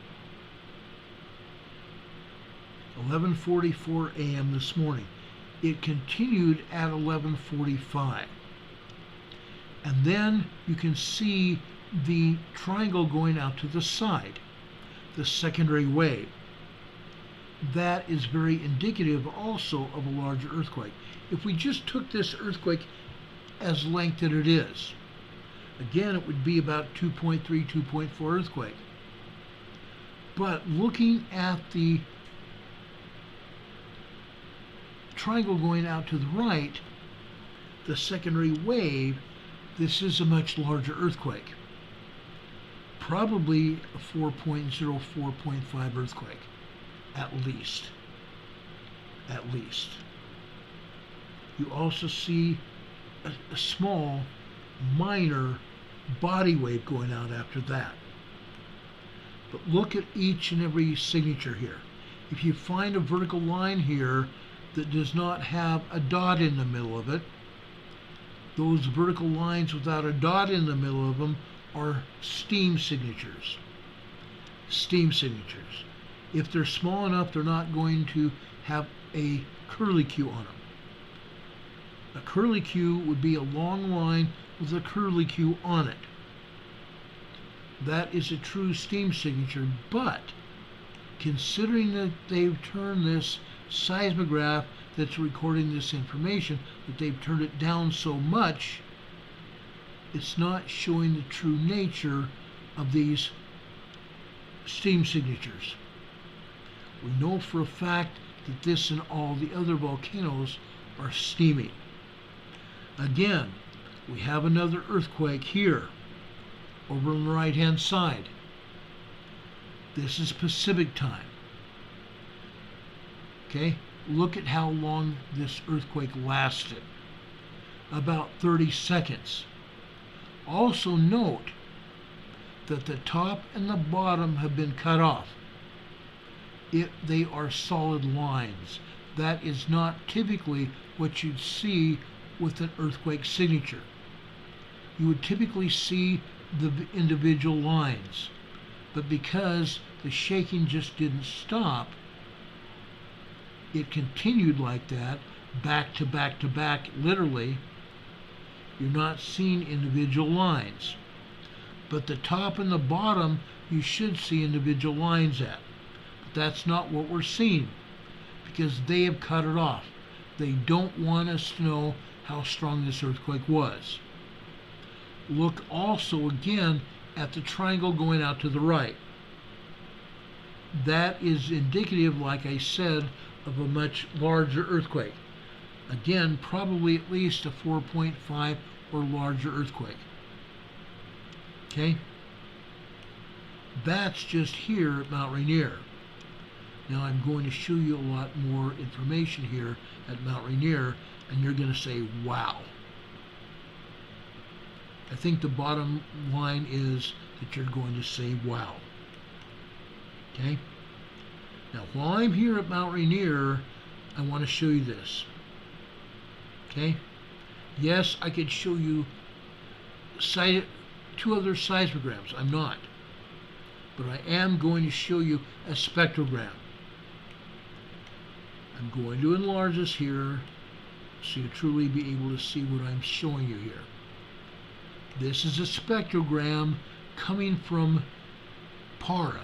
[SPEAKER 1] 11:44 a.m. this morning. It continued at 11:45. And then you can see the triangle going out to the side, the secondary wave. That is very indicative also of a larger earthquake. If we just took this earthquake as length that it is, again, it would be about 2.3, 2.4 earthquake. But looking at the triangle going out to the right, the secondary wave, this is a much larger earthquake. Probably a 4.0, 4.5 earthquake, at least. At least. You also see a small, minor body wave going out after that. But look at each and every signature here. If you find a vertical line here that does not have a dot in the middle of it, those vertical lines without a dot in the middle of them are steam signatures. Steam signatures. If they're small enough, they're not going to have a curlicue on them. A curlicue would be a long line with a curlicue on it. That is a true steam signature, but considering that they've turned this seismograph that's recording this information, that they've turned it down so much, it's not showing the true nature of these steam signatures. We know for a fact that this and all the other volcanoes are steaming. Again, we have another earthquake here over on the right hand side. This is Pacific time. Okay, look at how long this earthquake lasted. About 30 seconds. Also note that the top and the bottom have been cut off. They are solid lines. that is not typically what you'd see with an earthquake signature. You would typically see the individual lines, but because the shaking just didn't stop, it continued like that, back to back to back, literally. You're not seeing individual lines. But the top and the bottom, you should see individual lines at. But that's not what we're seeing, because they have cut it off. They don't want us to know how strong this earthquake was. Look also again at the triangle going out to the right. That is indicative, like I said, of a much larger earthquake. Again, probably at least a 4.5 or larger earthquake. Okay? That's just here at Mount Rainier. Now I'm going to show you a lot more information here at Mount Rainier, and you're going to say, wow. I think the bottom line is that you're going to say, wow. Okay? Now, while I'm here at Mount Rainier, I want to show you this. Okay? Yes, I could show you two other seismograms. I'm not. But I am going to show you a spectrogram. I'm going to enlarge this here so you truly be able to see what I'm showing you here. This is a spectrogram coming from PARA.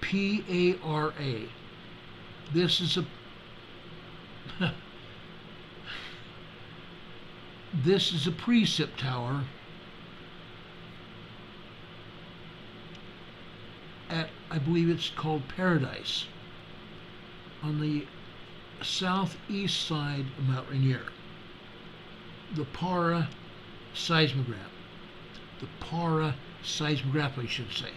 [SPEAKER 1] P-A-R-A. This is a this is a precip tower at, I believe it's called Paradise, on the southeast side of Mount Rainier. The PARA seismogram. The PARA seismograph, I should say.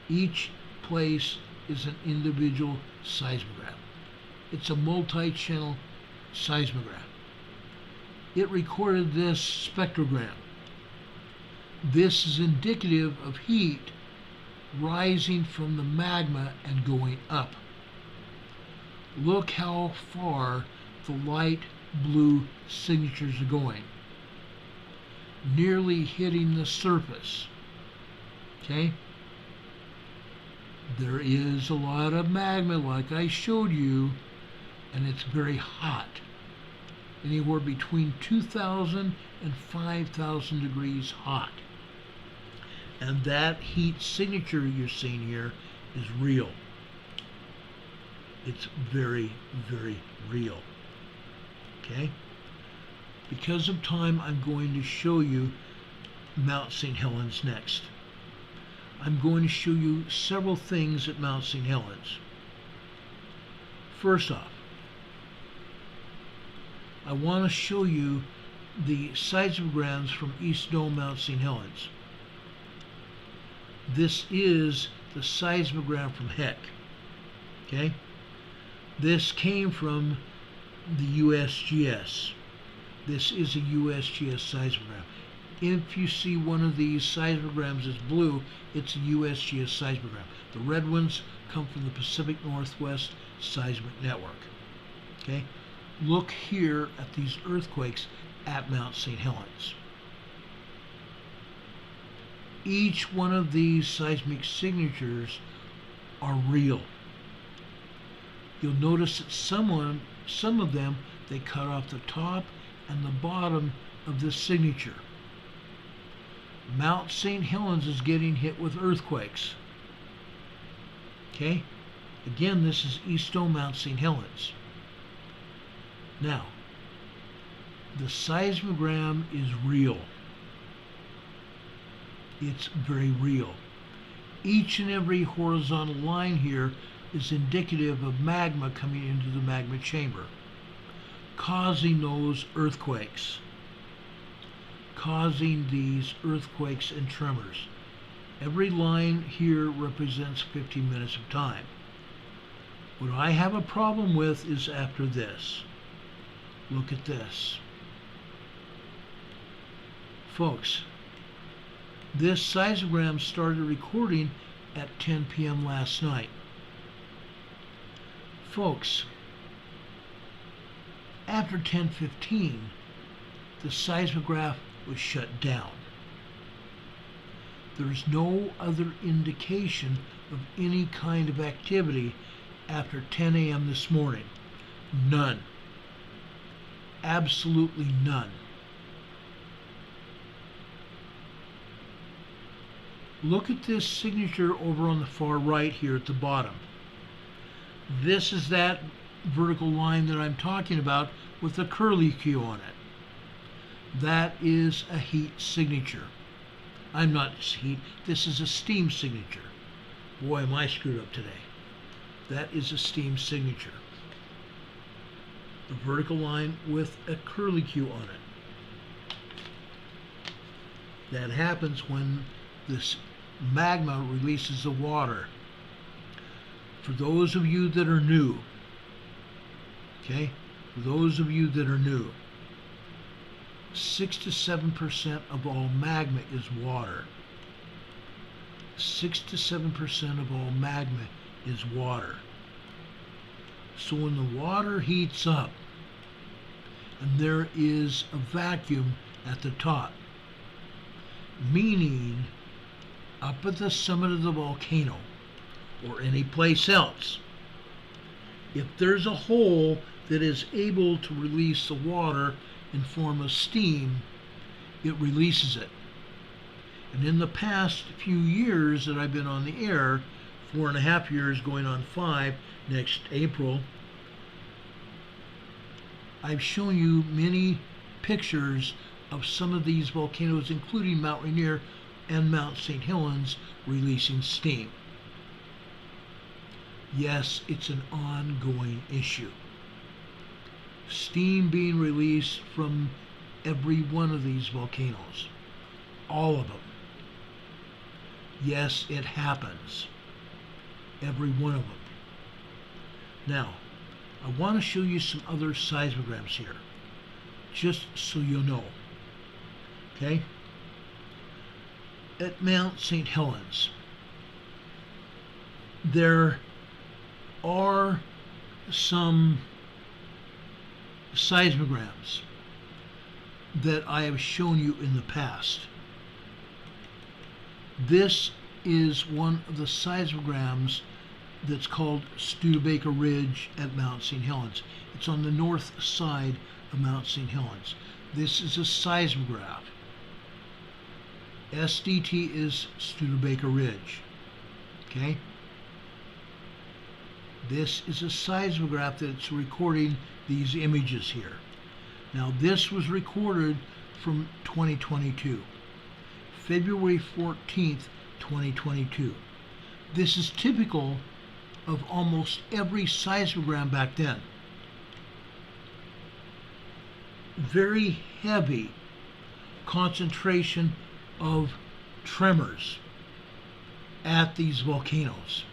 [SPEAKER 1] Each place is an individual seismograph. It's a multi-channel seismograph. It recorded this spectrogram. This is indicative of heat rising from the magma and going up. Look how far the light blue signatures are going. Nearly hitting the surface. Okay? There is a lot of magma, like I showed you, and it's very hot. Anywhere between 2,000 and 5,000 degrees hot. And that heat signature you're seeing here is real. It's very, very real. Okay? Because of time, I'm going to show you Mount St. Helens next. I'm going to show you several things at Mount St. Helens. First off, I want to show you the seismograms from East Dome, Mount St. Helens. This is the seismogram from HEC. Okay? This came from the USGS. This is a USGS seismogram. If you see one of these seismograms is blue, it's a USGS seismogram. The red ones come from the Pacific Northwest Seismic Network. Okay? Look here at these earthquakes at Mount St. Helens. Each one of these seismic signatures are real. You'll notice that some of them, they cut off the top and the bottom of this signature. Mount St. Helens is getting hit with earthquakes. Okay? Again, this is East Dome, Mount St. Helens. Now, the seismogram is real. It's very real. Each and every horizontal line here is indicative of magma coming into the magma chamber, causing those earthquakes, causing these earthquakes and tremors. Every line here represents 15 minutes of time. What I have a problem with is after this. Look at this. Folks, this seismogram started recording at 10 p.m. last night. Folks, After 10:15, the seismograph was shut down. There's no other indication of any kind of activity after 10 a.m. this morning. None. Absolutely none. Look at this signature over on the far right here at the bottom. This is that vertical line that I'm talking about with a curly Q on it. That is a heat signature. I'm not heat, this is a steam signature. Boy, am I screwed up today. That is a steam signature. The vertical line with a curly Q on it. That happens when this magma releases the water. For those of you that are new, okay, for those of you that are new, 6 to 7% of all magma is water. 6 to 7% of all magma is water. So when the water heats up and there is a vacuum at the top, meaning up at the summit of the volcano or any place else, if there's a hole that is able to release the water in form of steam, it releases it. And in the past few years that I've been on the air, 4.5 years going on 5 next April, I've shown you many pictures of some of these volcanoes, including Mount Rainier and Mount St. Helens, releasing steam. Yes, it's an ongoing issue. Steam being released from every one of these volcanoes. All of them. Yes, it happens. Every one of them. Now, I want to show you some other seismograms here, just so you'll know. Okay? At Mount St. Helens, there are some seismograms that I have shown you in the past. This is one of the seismograms that's called Studebaker Ridge at Mount St. Helens. It's on the north side of Mount St. Helens. This is a seismograph. SDT is Studebaker Ridge. Okay? This is a seismograph that's recording these images here. Now this was recorded from 2022. February 14th, 2022. This is typical of almost every seismogram back then. Very heavy concentration of tremors at these volcanoes.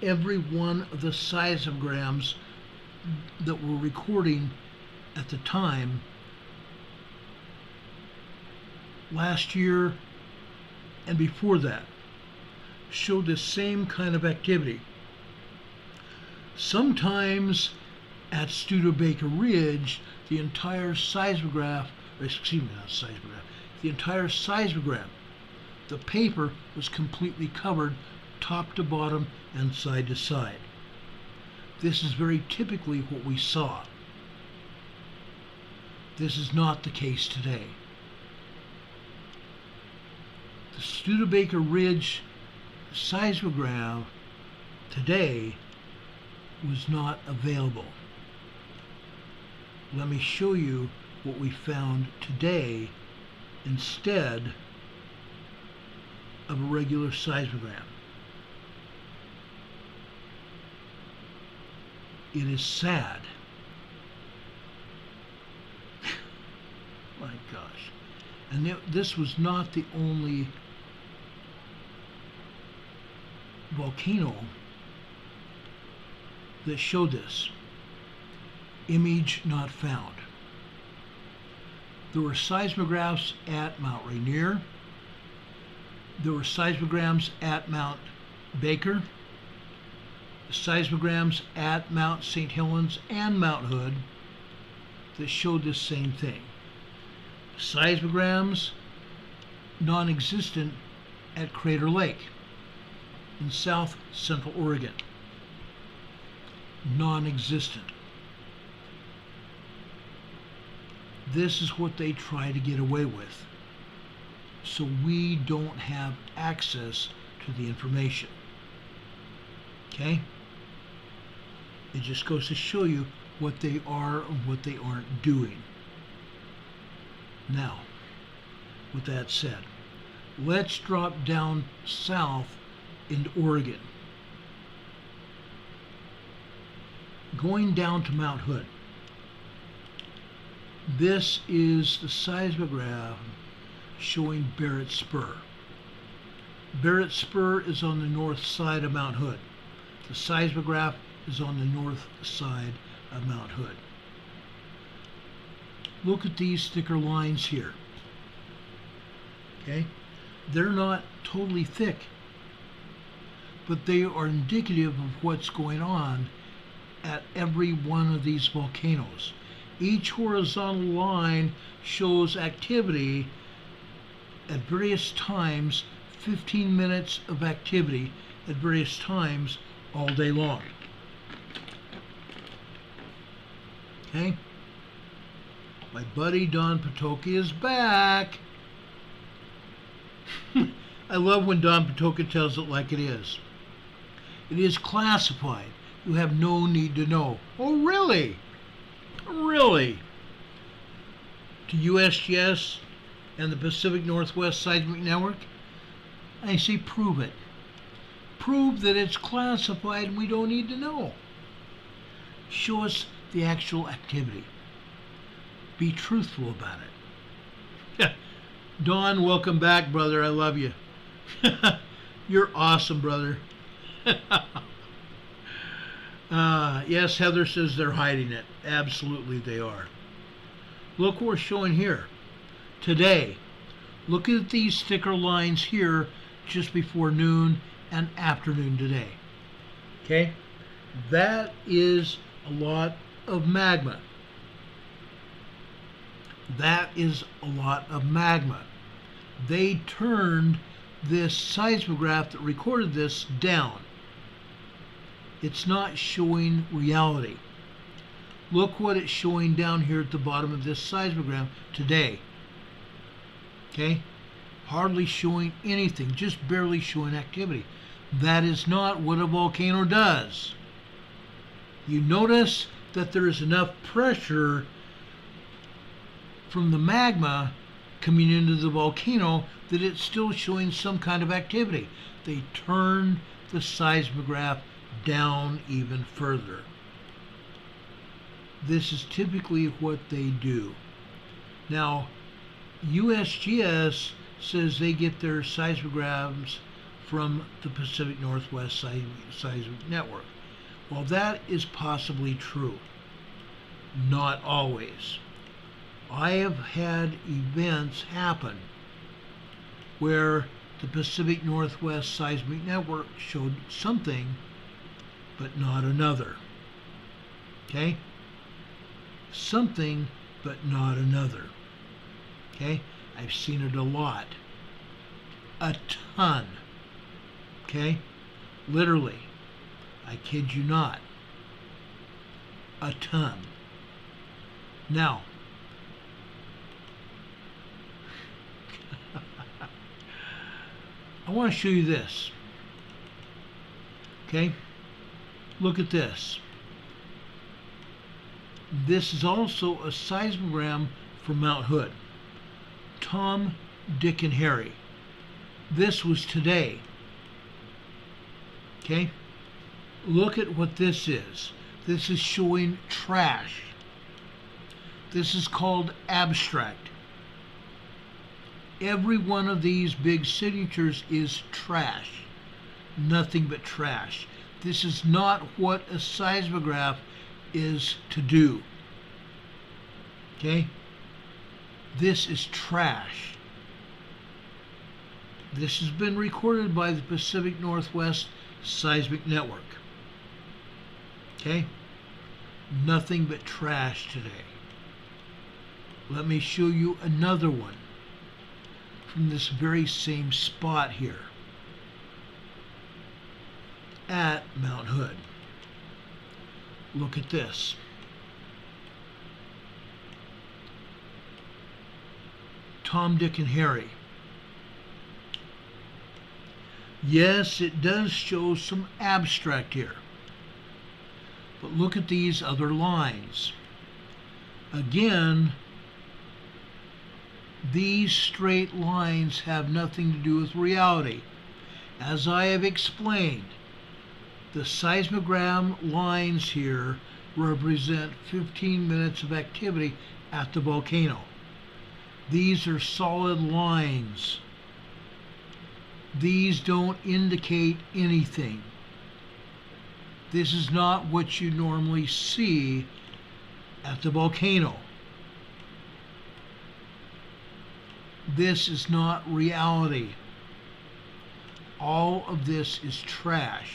[SPEAKER 1] Every one of the seismograms that were recording at the time last year and before that showed the same kind of activity. Sometimes at Studebaker Ridge, the entire seismograph, excuse me, not seismograph, the entire seismogram, the paper was completely covered top to bottom and side to side. This is very typically what we saw. This is not the case today. The Studebaker Ridge seismograph today was not available. Let me show you what we found today instead of a regular seismogram. It is sad. My gosh. And this was not the only volcano that showed this. Image not found. There were seismographs at Mount Rainier. There were seismograms at Mount Baker. Seismograms at Mount St. Helens and Mount Hood. that showed this same thing. Seismograms, non-existent at Crater Lake in south central Oregon. Non-existent. This is what they try to get away with. So we don't have access to the information. Okay? It just goes to show you what they are and what they aren't doing. Now, with that said, let's drop down south into Oregon. Going down to Mount Hood. This is the seismograph showing Barrett Spur. Barrett Spur is on the north side of Mount Hood. The seismograph is on the north side of Mount Hood. Look at these thicker lines here. Okay? They're not totally thick, but they are indicative of what's going on at every one of these volcanoes. Each horizontal line shows activity at various times, 15 minutes of activity at various times all day long. Okay? My buddy Don Patoka is back. I love when Don Patoka tells it like it is. It is classified. You have no need to know. Oh, really? Really? To USGS and the Pacific Northwest Seismic Network? I say prove it. Prove that it's classified and we don't need to know. Show us the actual activity. Be truthful about it. Don, welcome back, brother. I love you. You're awesome, brother. Yes, Heather says they're hiding it. Absolutely they are. Look what we're showing here. Today, look at these thicker lines here just before noon and afternoon today. Okay? That is a lot of magma. That is a lot of magma. They turned this seismograph that recorded this down. It's not showing reality. Look what it's showing down here at the bottom of this seismogram today. Okay? Hardly showing anything, just barely showing activity. That is not what a volcano does. You notice that there is enough pressure from the magma coming into the volcano that it's still showing some kind of activity. They turned the seismograph down even further. This is typically what they do. Now, USGS says they get their seismograms from the Pacific Northwest Seismic Network. Well, that is possibly true. Not always. I have had events happen where the Pacific Northwest Seismic Network showed something, but not another. Okay? Something, but not another. Okay? I've seen it a lot. A ton. Okay? Literally. I kid you not. A ton. Now, I want to show you this. Okay? Look at this. This is also a seismogram from Mount Hood. Tom, Dick, and Harry. This was today. Okay? Look at what this is. This is showing trash. This is called abstract. Every one of these big signatures is trash. Nothing but trash. This is not what a seismograph is to do. Okay? This is trash. This has been recorded by the Pacific Northwest Seismic Network. Okay? Nothing but trash today. Let me show you another one from this very same spot here at Mount Hood. Look at this. Tom, Dick, and Harry. Yes, it does show some abstract here. But look at these other lines. Again, these straight lines have nothing to do with reality. As I have explained, the seismogram lines here represent 15 minutes of activity at the volcano. These are solid lines. These don't indicate anything. This is not what you normally see at the volcano. This is not reality. All of this is trash.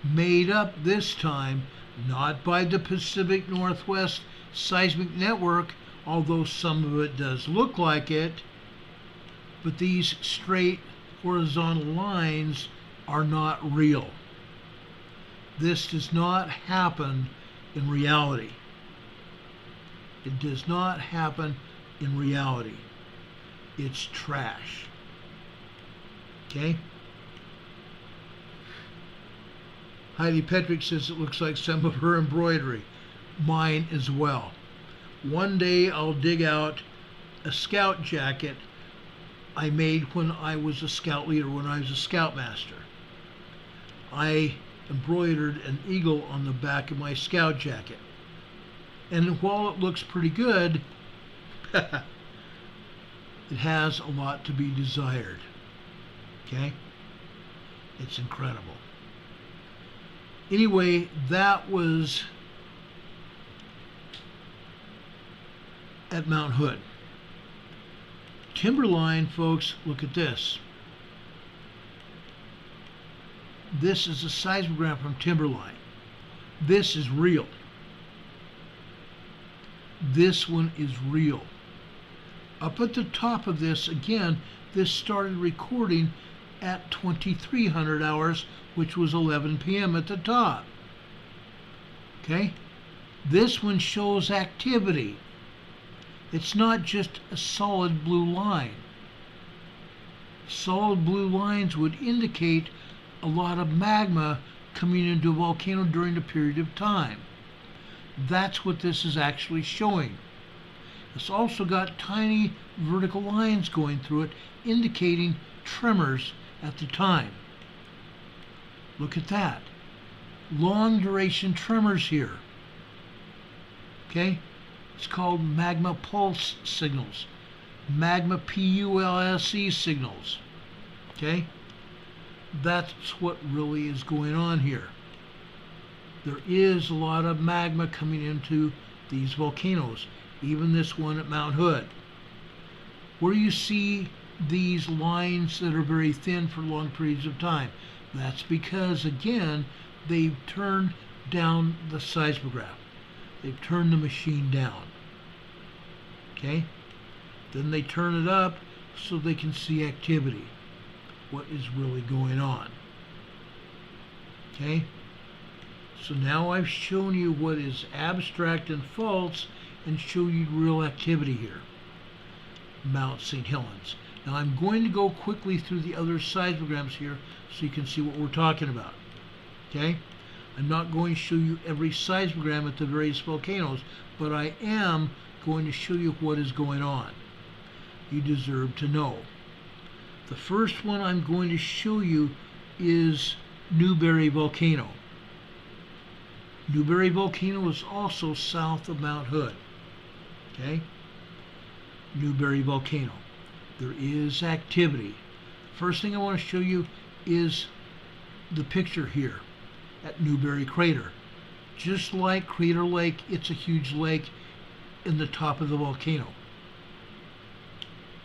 [SPEAKER 1] Made up this time not by the Pacific Northwest Seismic Network, although some of it does look like it, but these straight horizontal lines are not real. This does not happen in reality. It does not happen in reality. It's trash. Okay? Heidi Petrick says it looks like some of her embroidery. Mine as well. One day I'll dig out a scout jacket I made when I was a scout leader, when I was a scoutmaster. I embroidered an eagle on the back of my scout jacket. And while it looks pretty good, it has a lot to be desired. Okay? It's incredible. Anyway, that was at Mount Hood. Timberline, folks, look at this. This is a seismogram from Timberline. This is real. This one is real. Up at the top of this, again, this started recording at 2300 hours, which was 11 p.m. at the top. Okay? This one shows activity. It's not just a solid blue line. Solid blue lines would indicate a lot of magma coming into a volcano during a period of time. That's what this is actually showing. It's also got tiny vertical lines going through it, indicating tremors at the time. Look at that. Long duration tremors here. Okay? It's called magma pulse signals. Magma PULSE signals. Okay? That's what really is going on here. There is a lot of magma coming into these volcanoes, even this one at Mount Hood. Where you see these lines that are very thin for long periods of time, that's because, again, they've turned down the seismograph. They've turned the machine down. Okay? Then they turn it up so they can see activity, what is really going on. Okay? So now I've shown you what is abstract and false and show you real activity here. Mount St. Helens. Now I'm going to go quickly through the other seismograms here so you can see what we're talking about. Okay? I'm not going to show you every seismogram at the various volcanoes, but I am going to show you what is going on. You deserve to know. The first one I'm going to show you is Newberry Volcano. Newberry Volcano is also south of Mount Hood. Okay? Newberry Volcano. There is activity. First thing I want to show you is the picture here at Newberry Crater. Just like Crater Lake, it's a huge lake in the top of the volcano,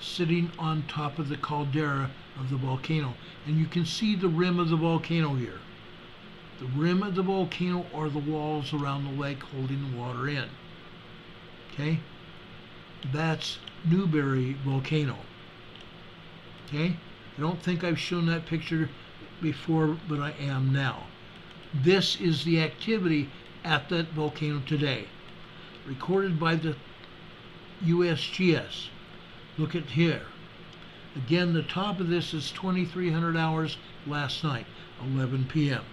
[SPEAKER 1] sitting on top of the caldera of the volcano. And you can see the rim of the volcano here. The rim of the volcano are the walls around the lake holding the water in. Okay? That's Newberry Volcano. Okay? I don't think I've shown that picture before, but I am now. This is the activity at that volcano today, recorded by the USGS. Look at here. Again, the top of this is 2300 hours last night, 11 p.m.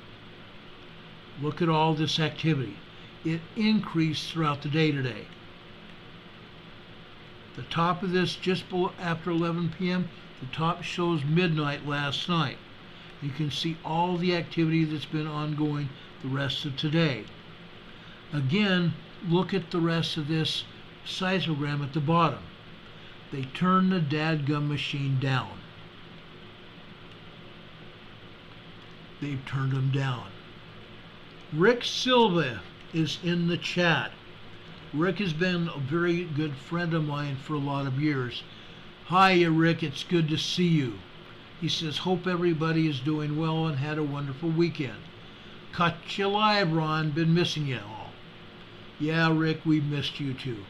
[SPEAKER 1] Look at all this activity. It increased throughout the day today. The top of this just after 11 p.m., the top shows midnight last night. You can see all the activity that's been ongoing the rest of today. Again, look at the rest of this seismogram at the bottom. They turned the dadgum machine down. They've turned them down. Rick Silva is in the chat. Rick has been a very good friend of mine for a lot of years. Hiya, Rick. It's good to see you. He says, hope everybody is doing well and had a wonderful weekend. Caught you live, Ron. Been missing you all. Yeah, Rick, we missed you too.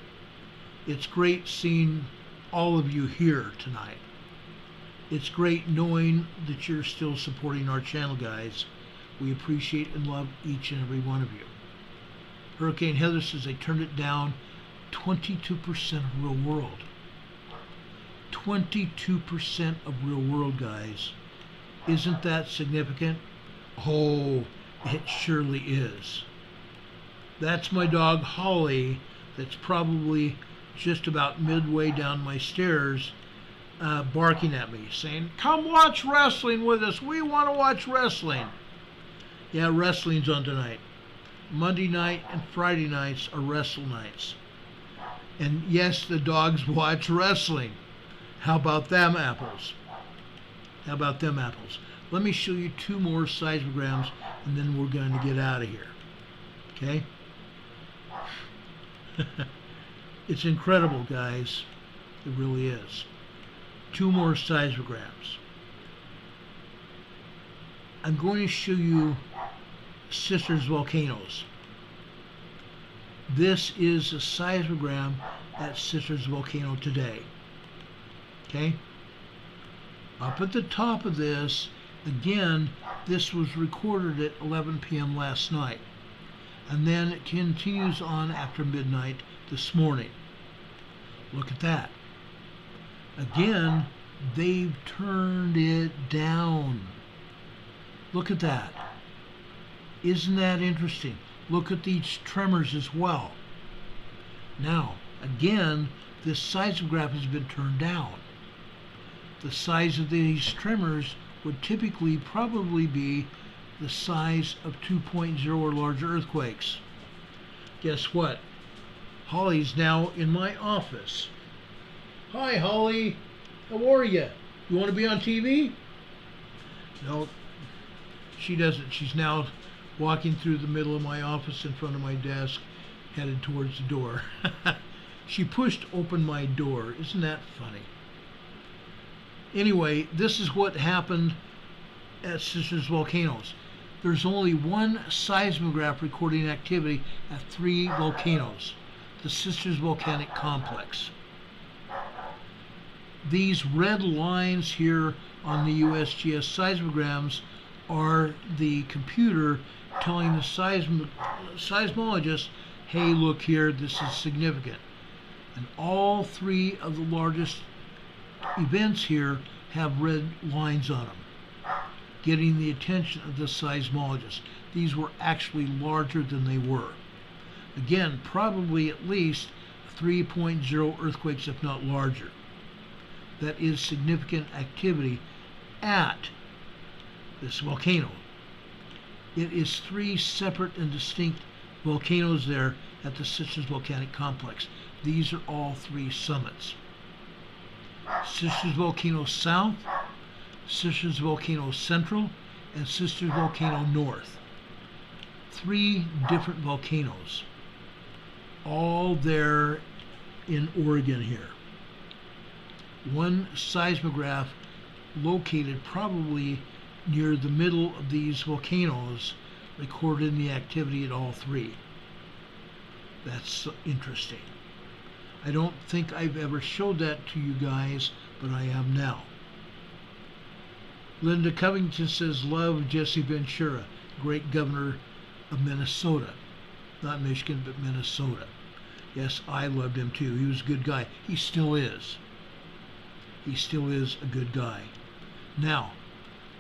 [SPEAKER 1] It's great seeing all of you here tonight. It's great knowing that you're still supporting our channel, guys. We appreciate and love each and every one of you. Hurricane Heather says they turned it down 22% of real world. 22% of real world, guys. Isn't that significant? Oh, it surely is. That's my dog Holly that's probably just about midway down my stairs barking at me saying, come watch wrestling with us. We want to watch wrestling. Yeah, wrestling's on tonight. Monday night and Friday nights are wrestle nights. And yes, the dogs watch wrestling. How about them apples? How about them apples? Let me show you two more seismograms and then we're going to get out of here. Okay? It's incredible, guys. It really is. Two more seismograms. I'm going to show you Sisters Volcanoes. This is a seismogram at Sisters Volcano today. Okay? Up at the top of this, again, this was recorded at 11 p.m. last night. And then it continues on after midnight this morning. Look at that. Again, they've turned it down. Look at that. Isn't that interesting? Look at these tremors as well. Now, again, this seismograph has been turned down. The size of these tremors would typically probably be the size of 2.0 or larger earthquakes. Guess what? Holly's now in my office. Hi, Holly. How are you? You want to be on TV? No, she doesn't. She's now walking through the middle of my office in front of my desk, headed towards the door. She pushed open my door. Isn't that funny? Anyway, this is what happened at Sisters Volcanoes. There's only one seismograph recording activity at 3 volcanoes, the Sisters Volcanic Complex. These red lines here on the USGS seismograms are the computer telling the seismologist, hey, look here, this is significant. And all 3 of the largest events here have red lines on them, getting the attention of the seismologist. These were actually larger than they were. Again, probably at least 3.0 earthquakes, if not larger. That is significant activity at this volcano. It is 3 separate and distinct volcanoes there at the Sisters Volcanic Complex. These are all 3 summits. Sisters Volcano South, Sisters Volcano Central, and Sisters Volcano North. 3 different volcanoes, all there in Oregon here. One seismograph located probably near the middle of these volcanoes recorded the activity at all 3. That's interesting. I don't think I've ever showed that to you guys, but I am now. Linda Covington says, love Jesse Ventura, great governor of Minnesota. Not Michigan, but Minnesota. Yes, I loved him too. He was a good guy. He still is. He still is a good guy. Now,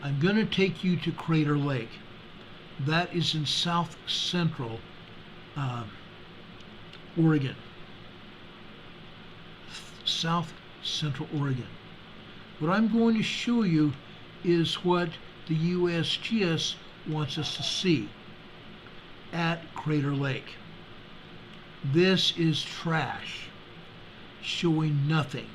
[SPEAKER 1] I'm going to take you to Crater Lake. That is in south central Oregon. South central Oregon. What I'm going to show you is what the USGS wants us to see at Crater Lake. This is trash, showing nothing.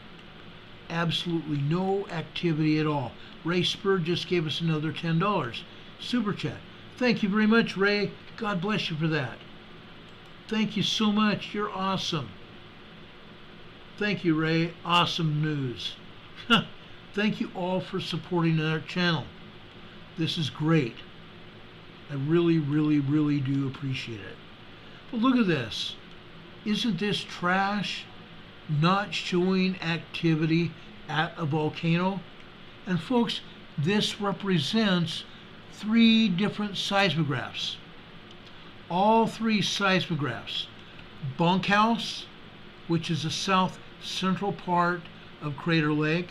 [SPEAKER 1] Absolutely no activity at all. Ray Spur just gave us another $10. Super chat. Thank you very much, Ray. God bless you for that. Thank you so much. You're awesome. Thank you, Ray. Awesome news. Thank you all for supporting our channel. This is great. I really, really, really do appreciate it. But look at this. Isn't this trash? Not showing activity at a volcano? And folks, this represents 3 different seismographs. All 3 seismographs. Bunkhouse, which is the south central part of Crater Lake.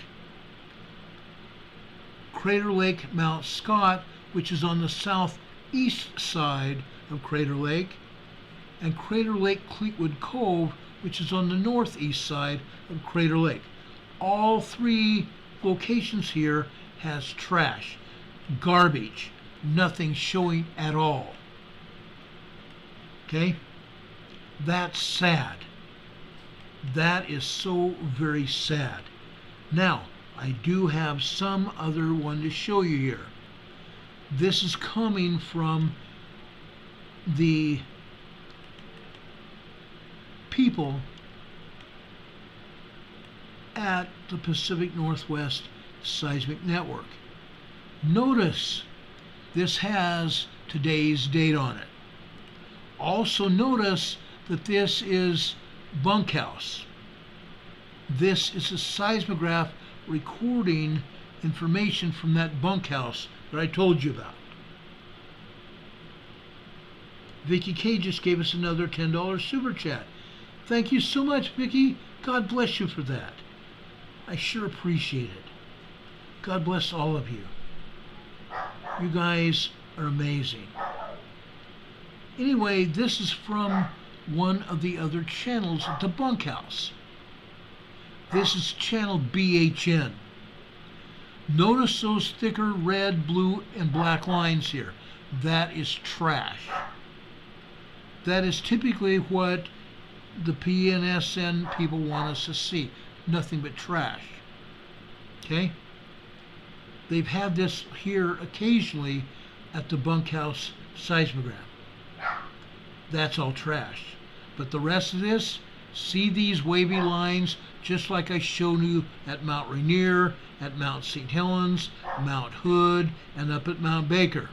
[SPEAKER 1] Crater Lake Mount Scott, which is on the southeast side of Crater Lake. And Crater Lake Fleetwood Cove, which is on the northeast side of Crater Lake. All 3 locations here has trash, garbage, nothing showing at all. Okay? That's sad. That is so very sad. Now, I do have some other one to show you here. This is coming from the people at the Pacific Northwest Seismic Network. Notice this has today's date on it. Also notice that this is bunkhouse. This is a seismograph recording information from that bunkhouse that I told you about. Vicky K just gave us another $10 super chat. Thank you so much, Vicky. God bless you for that. I sure appreciate it. God bless all of you. You guys are amazing. Anyway, this is from one of the other channels at the bunkhouse. This is channel BHN. Notice those thicker red, blue, and black lines here. That is trash. That is typically what the PNSN people want us to see. Nothing but trash. Okay? They've had this here occasionally at the bunkhouse seismograph. That's all trash. But the rest of this, see these wavy lines just like I showed you at Mount Rainier, at Mount St. Helens, Mount Hood, and up at Mount Baker.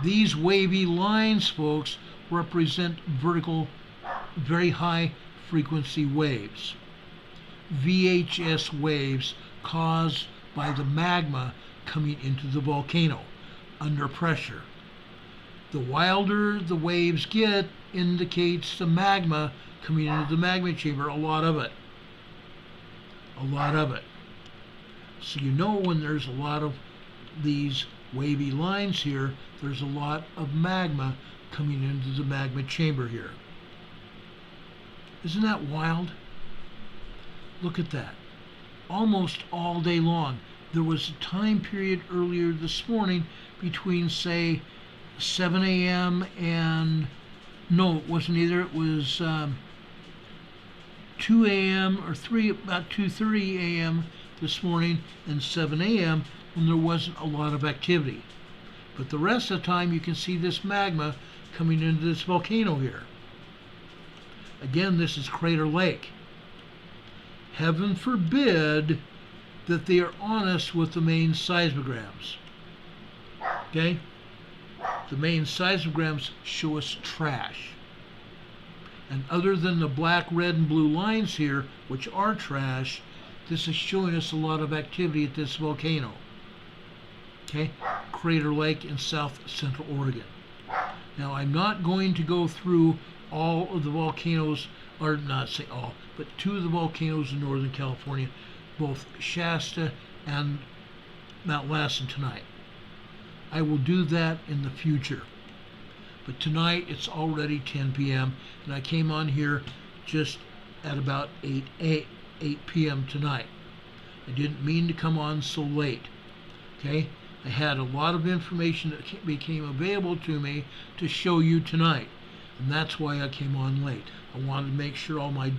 [SPEAKER 1] These wavy lines, folks, represent vertical, very high frequency waves. VHS waves caused by the magma coming into the volcano under pressure. The wilder the waves get indicates the magma coming into the magma chamber, a lot of it. A lot of it. So you know when there's a lot of these wavy lines here, there's a lot of magma coming into the magma chamber here. Isn't that wild? Look at that. Almost all day long. There was a time period earlier this morning between, say, 7 a.m. and, no, it wasn't either. It was 2 a.m. or about 2:30 a.m. this morning and 7 a.m. when there wasn't a lot of activity. But the rest of the time you can see this magma coming into this volcano here. Again, this is Crater Lake. Heaven forbid that they are honest with the main seismograms. Okay? The main seismograms show us trash. And other than the black, red, and blue lines here, which are trash, this is showing us a lot of activity at this volcano. Okay, Crater Lake in south central Oregon. Now, I'm not going to go through all of the volcanoes, or not say all, but two of the volcanoes in Northern California, both Shasta and Mount Lassen tonight. I will do that in the future. But tonight it's already 10 p.m. and I came on here just at about 8 p.m. tonight. I didn't mean to come on so late. Okay? I had a lot of information that became available to me to show you tonight. And that's why I came on late. I wanted to make sure all my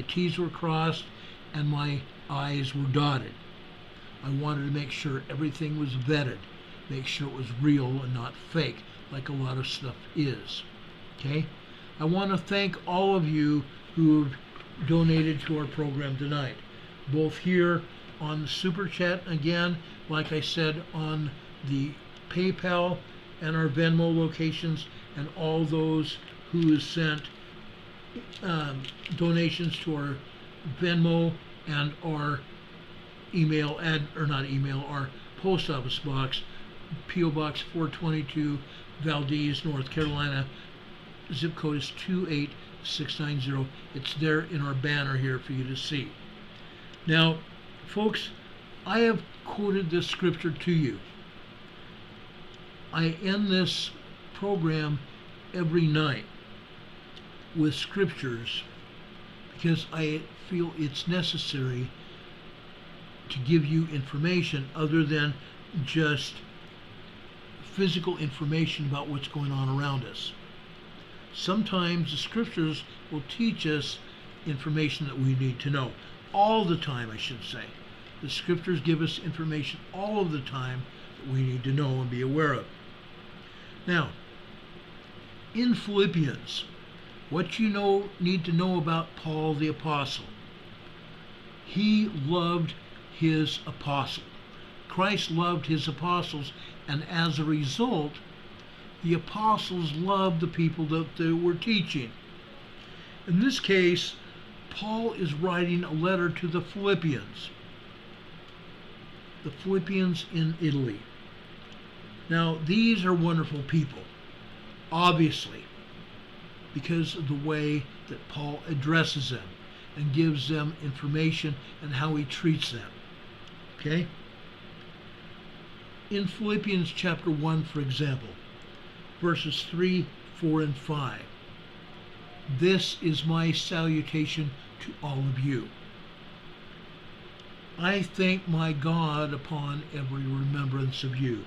[SPEAKER 1] T's were crossed and my I's were dotted. I wanted to make sure everything was vetted, make sure it was real and not fake, like a lot of stuff is. Okay? I want to thank all of you who have donated to our program tonight, both here on the Super Chat, again, like I said, on the PayPal and our Venmo locations, and all those who have sent donations to our Venmo and our our post office box, P.O. Box 422, Valdese, North Carolina. Zip code is 28690. It's there in our banner here for you to see. Now, folks, I have quoted this scripture to you. I end this program every night with scriptures because I feel it's necessary to give you information other than just physical information about what's going on around us. Sometimes the scriptures will teach us information that we need to know. All the time, I should say. The scriptures give us information all of the time that we need to know and be aware of. Now, in Philippians, what you need to know about Paul the Apostle. He loved his apostle. Christ loved his apostles, and as a result, the apostles loved the people that they were teaching. In this case, Paul is writing a letter to the Philippians in Italy. Now, these are wonderful people, obviously, because of the way that Paul addresses them and gives them information and how he treats them. Okay? In Philippians chapter 1, for example, verses 3, 4, and 5, this is my salutation to all of you. I thank my God upon every remembrance of you,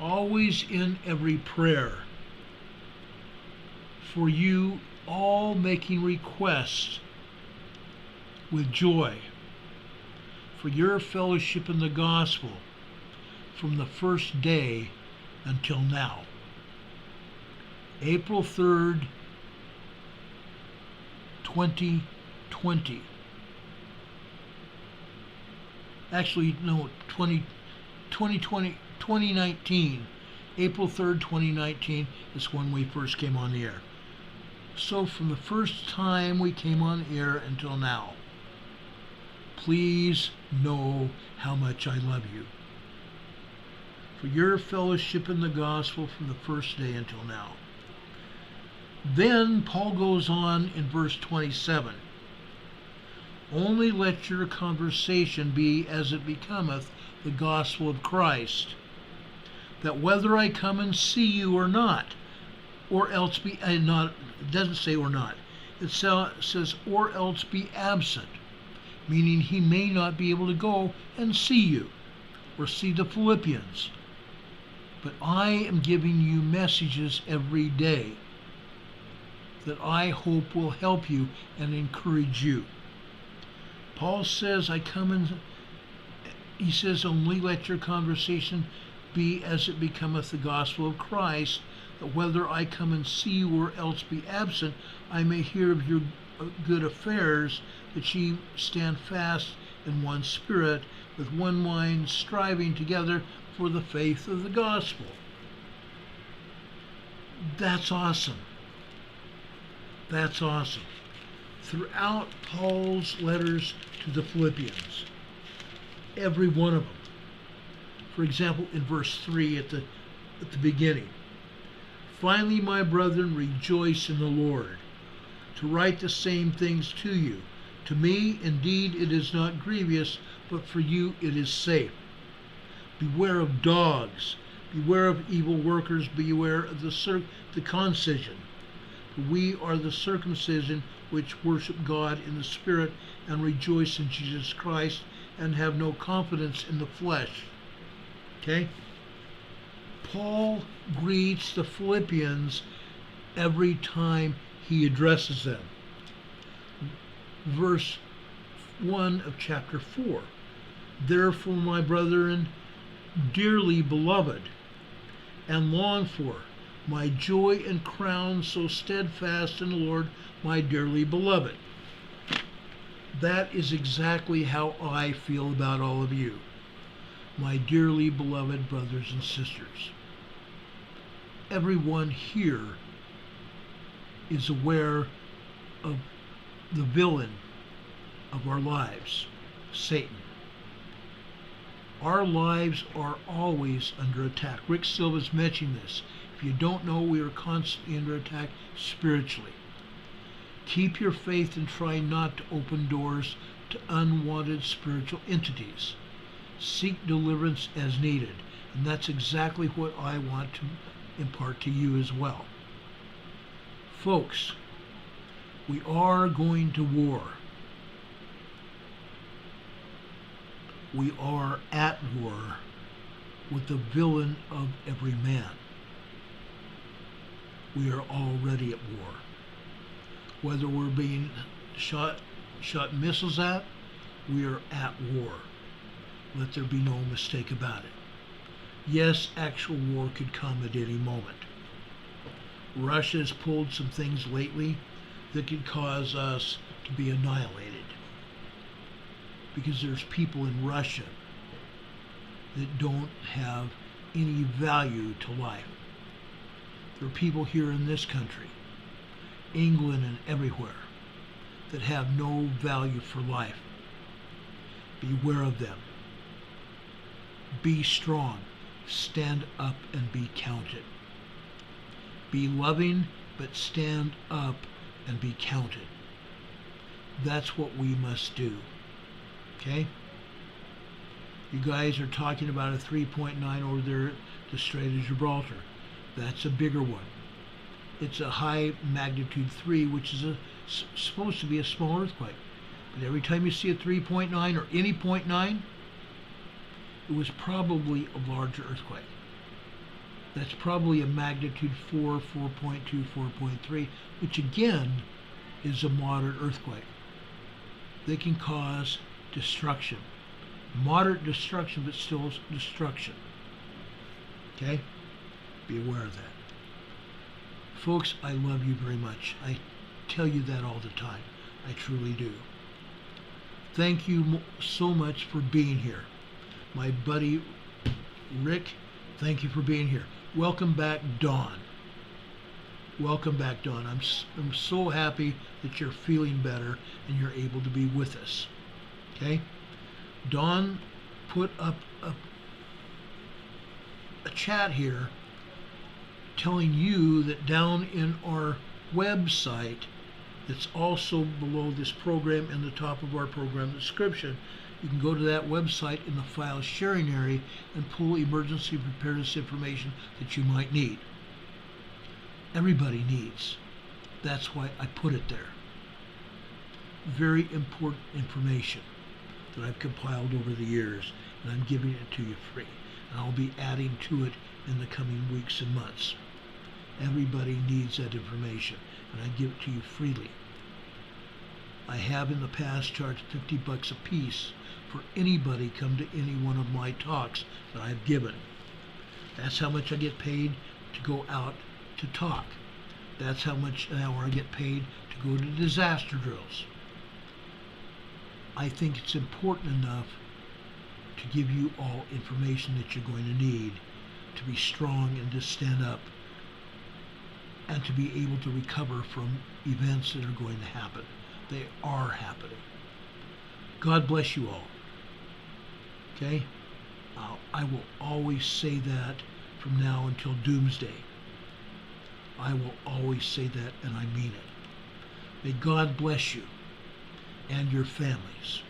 [SPEAKER 1] always in every prayer, for you all making requests with joy for your fellowship in the gospel from the first day until now. April 3rd, 2020. Actually, no, 2019. April 3rd, 2019 is when we first came on the air. So from the first time we came on air until now, please know how much I love you. For your fellowship in the gospel from the first day until now. Then Paul goes on in verse 27. Only let your conversation be as it becometh the gospel of Christ, that whether I come and see you or not, or else be not, it doesn't say or not, it says or else be absent, meaning he may not be able to go and see you or see the Philippians. But I am giving you messages every day that I hope will help you and encourage you. Paul says, he says, only let your conversation be as it becometh the gospel of Christ, that whether I come and see you or else be absent, I may hear of your good affairs, that ye stand fast in one spirit, with one mind, striving together for the faith of the gospel. That's awesome. That's awesome. Throughout Paul's letters to the Philippians, every one of them. For example, in verse 3 at the beginning, finally, my brethren, rejoice in the Lord. To write the same things to you. To me, indeed, it is not grievous, but for you it is safe. Beware of dogs. Beware of evil workers. Beware of the circumcision. For we are the circumcision which worship God in the Spirit and rejoice in Jesus Christ and have no confidence in the flesh. Okay? Paul greets the Philippians every time he addresses them. Verse 1 of chapter 4. Therefore, my brethren, dearly beloved, and longed for, my joy and crown, so steadfast in the Lord, my dearly beloved. That is exactly how I feel about all of you, my dearly beloved brothers and sisters. Everyone here is aware of the villain of our lives, Satan. Our lives are always under attack. Rick Silva's mentioning this. If you don't know, we are constantly under attack spiritually. Keep your faith and try not to open doors to unwanted spiritual entities. Seek deliverance as needed. And that's exactly what I want to impart to you as well. Folks, we are going to war. We are at war with the villain of every man. We are already at war. Whether we're being shot missiles at, we are at war. Let there be no mistake about it. Yes, actual war could come at any moment. Russia has pulled some things lately that could cause us to be annihilated. Because there's people in Russia that don't have any value to life. There are people here in this country, England and everywhere, that have no value for life. Beware of them. Be strong. Stand up and be counted. Be loving, but stand up and be counted. That's what we must do. Okay? You guys are talking about a 3.9 over there at the Strait of Gibraltar. That's a bigger one. It's a high magnitude 3, which is supposed to be a small earthquake. But every time you see a 3.9 or any 0.9, it was probably a larger earthquake. That's probably a magnitude 4, 4.2, 4.3, which again is a moderate earthquake. They can cause destruction. Moderate destruction, but still destruction. Okay? Be aware of that. Folks, I love you very much. I tell you that all the time. I truly do. Thank you so much for being here. My buddy Rick, thank you for being here. Welcome back, Dawn. Welcome back, Dawn. I'm so happy that you're feeling better and you're able to be with us. Okay? Dawn put up a chat here telling you that down in our website, that's also below this program in the top of our program description, you can go to that website in the file sharing area and pull emergency preparedness information that you might need. Everybody needs. That's why I put it there. Very important information that I've compiled over the years, and I'm giving it to you free. And I'll be adding to it in the coming weeks and months. Everybody needs that information, and I give it to you freely. I have in the past charged $50 a piece for anybody come to any one of my talks that I've given. That's how much I get paid to go out to talk. That's how much an hour I get paid to go to disaster drills. I think it's important enough to give you all information that you're going to need to be strong and to stand up and to be able to recover from events that are going to happen. They are happening. God bless you all. Okay? I will always say that from now until doomsday. I will always say that, and I mean it. May God bless you and your families.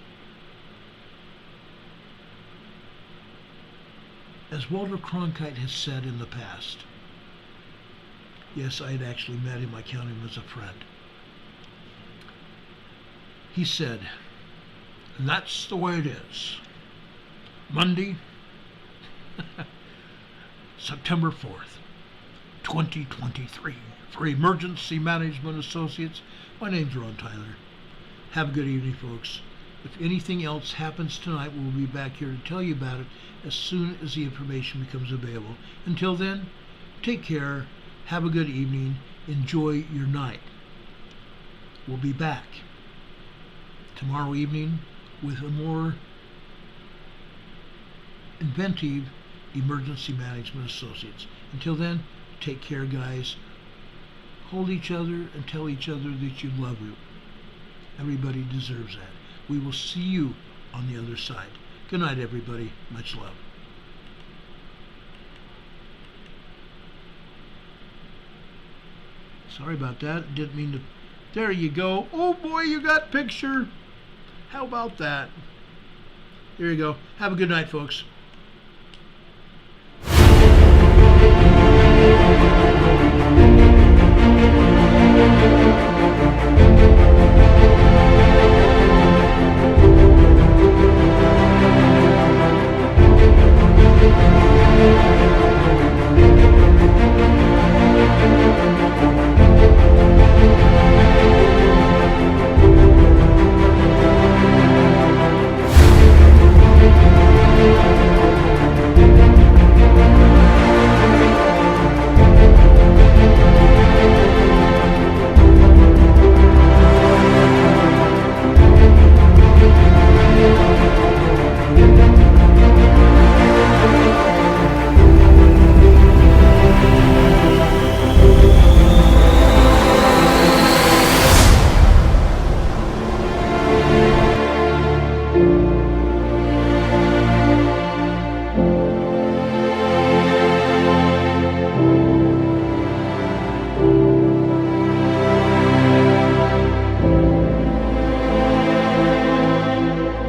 [SPEAKER 1] As Walter Cronkite has said in the past, yes, I had actually met him, I count him as a friend. He said, and that's the way it is. Monday, September 4th, 2023. For Emergency Management Associates, my name's Ron Tyler. Have a good evening, folks. If anything else happens tonight, we'll be back here to tell you about it as soon as the information becomes available. Until then, take care, have a good evening, enjoy your night. We'll be back tomorrow evening with a more inventive Emergency Management Associates. Until then, take care, guys. Hold each other and tell each other that you love you. Everybody deserves that. We will see you on the other side. Good night, everybody. Much love. Sorry about that. Didn't mean to. There you go. Oh boy, you got picture. How about that? There you go. Have a good night, folks.
[SPEAKER 4] Thank you.